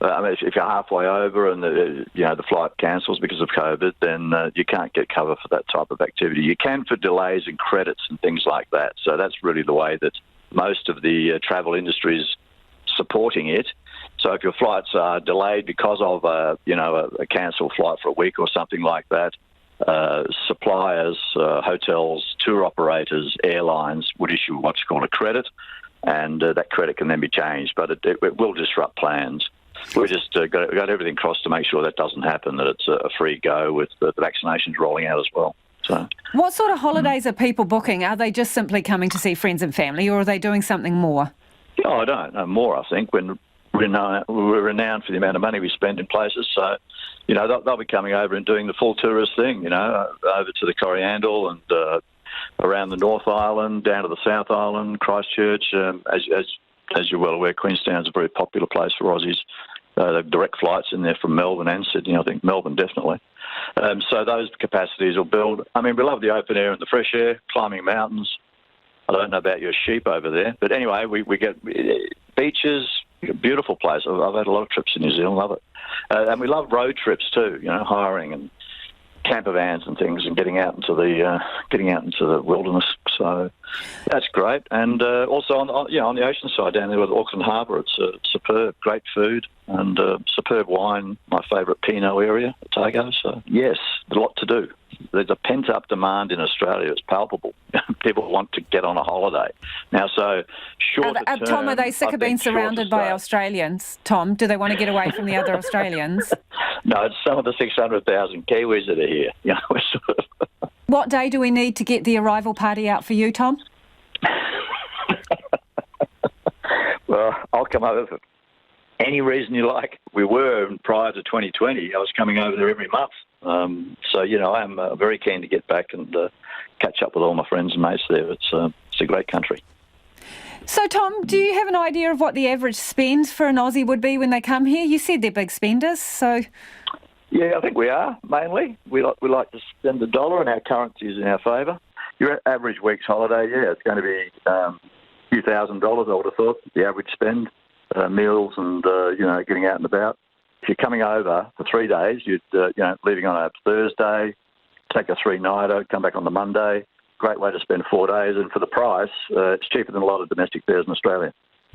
If you're halfway over and the flight cancels because of COVID, then you can't get cover for that type of activity. You can for delays and credits and things like that. So that's really the way that most of the travel industry is supporting it. So if your flights are delayed because of a cancelled flight for a week or something like that, suppliers, hotels, tour operators, airlines would issue what's called a credit, and that credit can then be changed, but it will disrupt plans. We just got everything crossed to make sure that doesn't happen, that it's a free go with the vaccinations rolling out as well. So, what sort of holidays are people booking? Are they just simply coming to see friends and family, or are they doing something more? I don't know. More, I think. We're renowned for the amount of money we spend in places, so they'll be coming over and doing the full tourist thing. Over to the Corriandel and around the North Island, down to the South Island, Christchurch. As you're well aware, Queenstown's a very popular place for Aussies. There are direct flights in there from Melbourne and Sydney. I think Melbourne definitely. So those capacities will build. I mean, we love the open air and the fresh air, climbing mountains. I don't know about your sheep over there, but anyway, we get beaches, beautiful place. I've had a lot of trips in New Zealand, love it. And we love road trips too, hiring and camper vans and things, and getting out into the wilderness. So that's great. And also on the ocean side down there with Auckland Harbour, it's superb, great food and superb wine. My favourite Pinot area, Otago. So yes, a lot to do. There's a pent-up demand in Australia. It's palpable. People want to get on a holiday now. So short term, Tom, are they sick of being surrounded by Australians? Tom, do they want to get away from the other Australians? No, it's some of the 600,000 Kiwis that are here. What day do we need to get the arrival party out for you, Tom? Well, I'll come over for any reason you like. We were prior to 2020. I was coming over there every month. So I'm very keen to get back and catch up with all my friends and mates there. It's a great country. So, Tom, do you have an idea of what the average spend for an Aussie would be when they come here? You said they're big spenders, so... Yeah, I think we are, mainly. We like to spend the dollar, and our currency is in our favour. Your average week's holiday, it's going to be a few $1,000s, I would have thought, the average spend, meals and, getting out and about. If you're coming over for 3 days, you'd, leaving on a Thursday, take a 3-nighter, come back on the Monday. Great way to spend 4 days, and for the price, it's cheaper than a lot of domestic fares in Australia.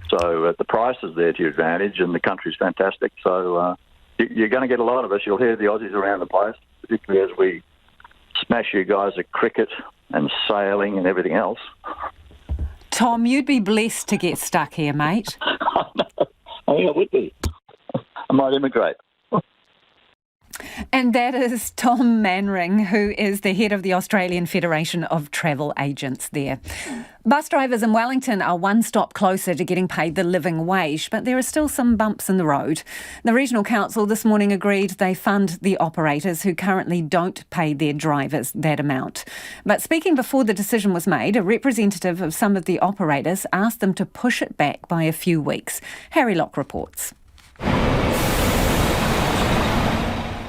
So the price is there to your advantage, and the country's fantastic. So you're going to get a lot of us. You'll hear the Aussies around the place, particularly as we smash you guys at cricket and sailing and everything else. Tom, you'd be blessed to get stuck here, mate. I think I would be. I might immigrate. And that is Tom Manring, who is the head of the Australian Federation of Travel Agents there. Bus drivers in Wellington are one stop closer to getting paid the living wage, but there are still some bumps in the road. The Regional Council this morning agreed they fund the operators who currently don't pay their drivers that amount. But speaking before the decision was made, a representative of some of the operators asked them to push it back by a few weeks. Harry Locke reports.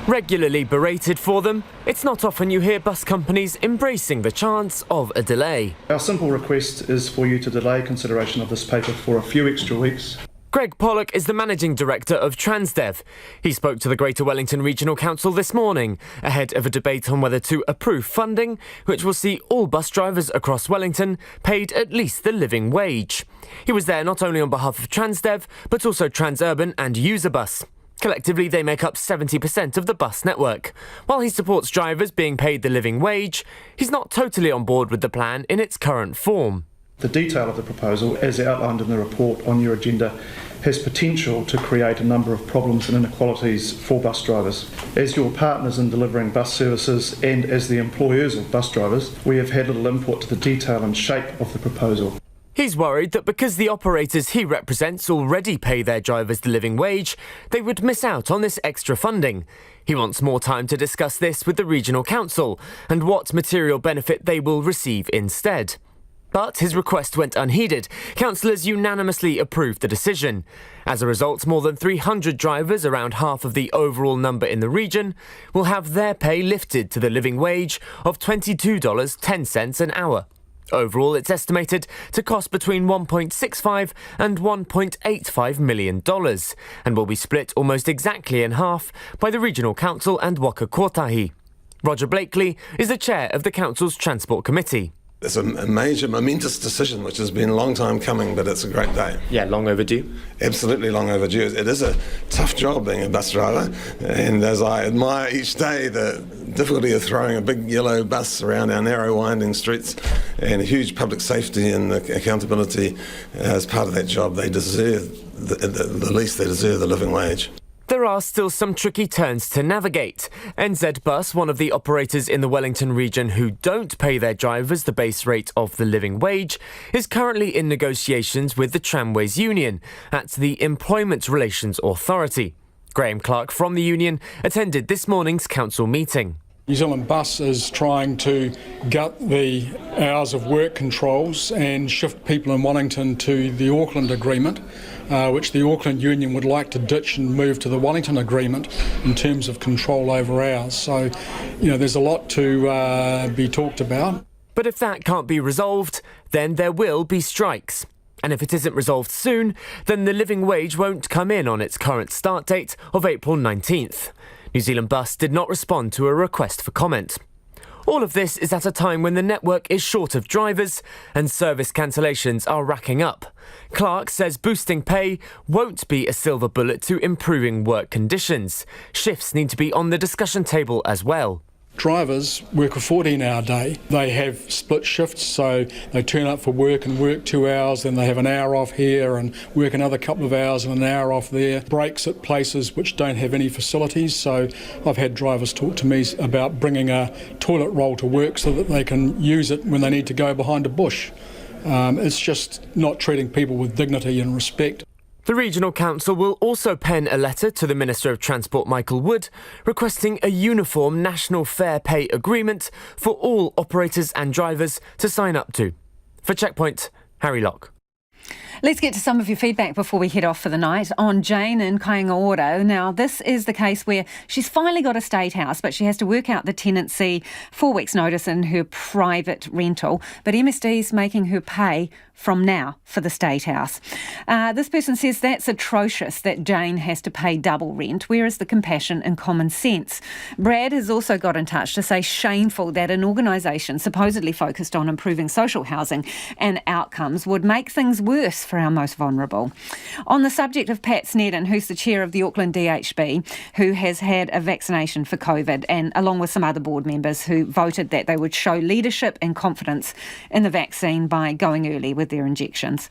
Regularly berated for them, it's not often you hear bus companies embracing the chance of a delay. Our simple request is for you to delay consideration of this paper for a few extra weeks. Greg Pollock is the Managing Director of Transdev. He spoke to the Greater Wellington Regional Council this morning, ahead of a debate on whether to approve funding, which will see all bus drivers across Wellington paid at least the living wage. He was there not only on behalf of Transdev, but also Transurban and Userbus. Collectively, they make up 70% of the bus network. While he supports drivers being paid the living wage, he's not totally on board with the plan in its current form. The detail of the proposal, as outlined in the report on your agenda, has potential to create a number of problems and inequalities for bus drivers. As your partners in delivering bus services and as the employers of bus drivers, we have had little input to the detail and shape of the proposal. He's worried that because the operators he represents already pay their drivers the living wage, they would miss out on this extra funding. He wants more time to discuss this with the Regional Council and what material benefit they will receive instead. But his request went unheeded. Councillors unanimously approved the decision. As a result, more than 300 drivers, around half of the overall number in the region, will have their pay lifted to the living wage of $22.10 an hour. Overall, it's estimated to cost between $1.65 and $1.85 million and will be split almost exactly in half by the Regional Council and Waka Kotahi. Roger Blakely is the chair of the Council's Transport Committee. It's a major, momentous decision, which has been a long time coming, but it's a great day. Yeah, long overdue. Absolutely long overdue. It is a tough job being a bus driver, and as I admire each day the difficulty of throwing a big yellow bus around our narrow winding streets and huge public safety and accountability as part of that job, they deserve, the least they deserve, the living wage. There are still some tricky turns to navigate. NZ Bus, one of the operators in the Wellington region who don't pay their drivers the base rate of the living wage, is currently in negotiations with the Tramways Union at the Employment Relations Authority. Graham Clark from the union attended this morning's council meeting. New Zealand Bus is trying to gut the hours of work controls and shift people in Wellington to the Auckland Agreement, which the Auckland Union would like to ditch and move to the Wellington Agreement in terms of control over hours. So, there's a lot to be talked about. But if that can't be resolved, then there will be strikes. And if it isn't resolved soon, then the living wage won't come in on its current start date of April 19th. New Zealand Bus did not respond to a request for comment. All of this is at a time when the network is short of drivers and service cancellations are racking up. Clark says boosting pay won't be a silver bullet to improving work conditions. Shifts need to be on the discussion table as well. Drivers work a 14-hour day. They have split shifts, so they turn up for work and work 2 hours, then they have an hour off here and work another couple of hours and an hour off there. Breaks at places which don't have any facilities, so I've had drivers talk to me about bringing a toilet roll to work so that they can use it when they need to go behind a bush. It's just not treating people with dignity and respect. The Regional Council will also pen a letter to the Minister of Transport, Michael Wood, requesting a uniform national fair pay agreement for all operators and drivers to sign up to. For Checkpoint, Harry Locke. Let's get to some of your feedback before we head off for the night on Jane in Kaingaora. Now, this is the case where she's finally got a state house, but she has to work out the tenancy 4 weeks' notice in her private rental. But MSD's making her pay from now for the state house. This person says that's atrocious that Jane has to pay double rent. Where is the compassion and common sense? Brad has also got in touch to say shameful that an organisation supposedly focused on improving social housing and outcomes would make things worse for our most vulnerable. On the subject of Pat Snedden, who's the chair of the Auckland DHB, who has had a vaccination for COVID, and along with some other board members who voted that they would show leadership and confidence in the vaccine by going early with their injections.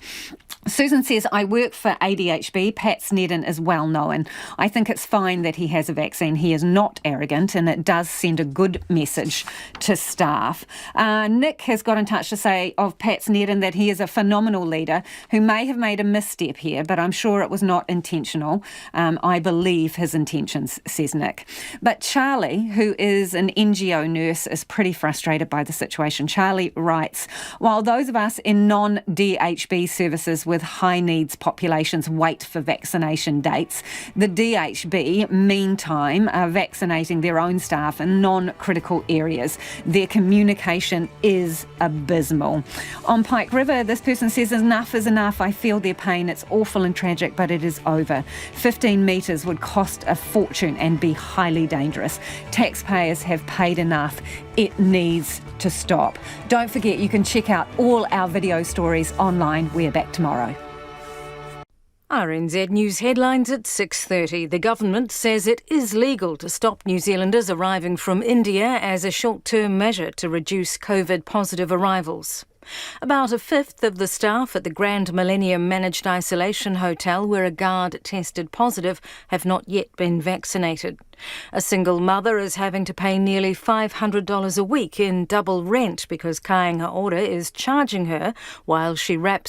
Susan says, I work for ADHB. Pat Snedden is well known. I think it's fine that he has a vaccine. He is not arrogant, and it does send a good message to staff. Nick has got in touch to say of Pat Snedden that he is a phenomenal leader who may have made a misstep here, but I'm sure it was not intentional. I believe his intentions, says Nick. But Charlie, who is an NGO nurse, is pretty frustrated by the situation. Charlie writes, while those of us in non-DHB services with high needs populations wait for vaccination dates, the DHB, meantime, are vaccinating their own staff in non-critical areas. Their communication is abysmal. On Pike River, this person says, enough is enough. I feel their pain. It's awful and tragic, but it is over. 15 metres would cost a fortune and be highly dangerous. Taxpayers have paid enough. It needs to stop. Don't forget, you can check out all our video stories online. We're back tomorrow. RNZ News headlines at 6:30. The government says it is legal to stop New Zealanders arriving from India as a short-term measure to reduce COVID-positive arrivals. About a fifth of the staff at the Grand Millennium Managed Isolation Hotel, where a guard tested positive, have not yet been vaccinated. A single mother is having to pay nearly $500 a week in double rent because Kaingaora is charging her while she wraps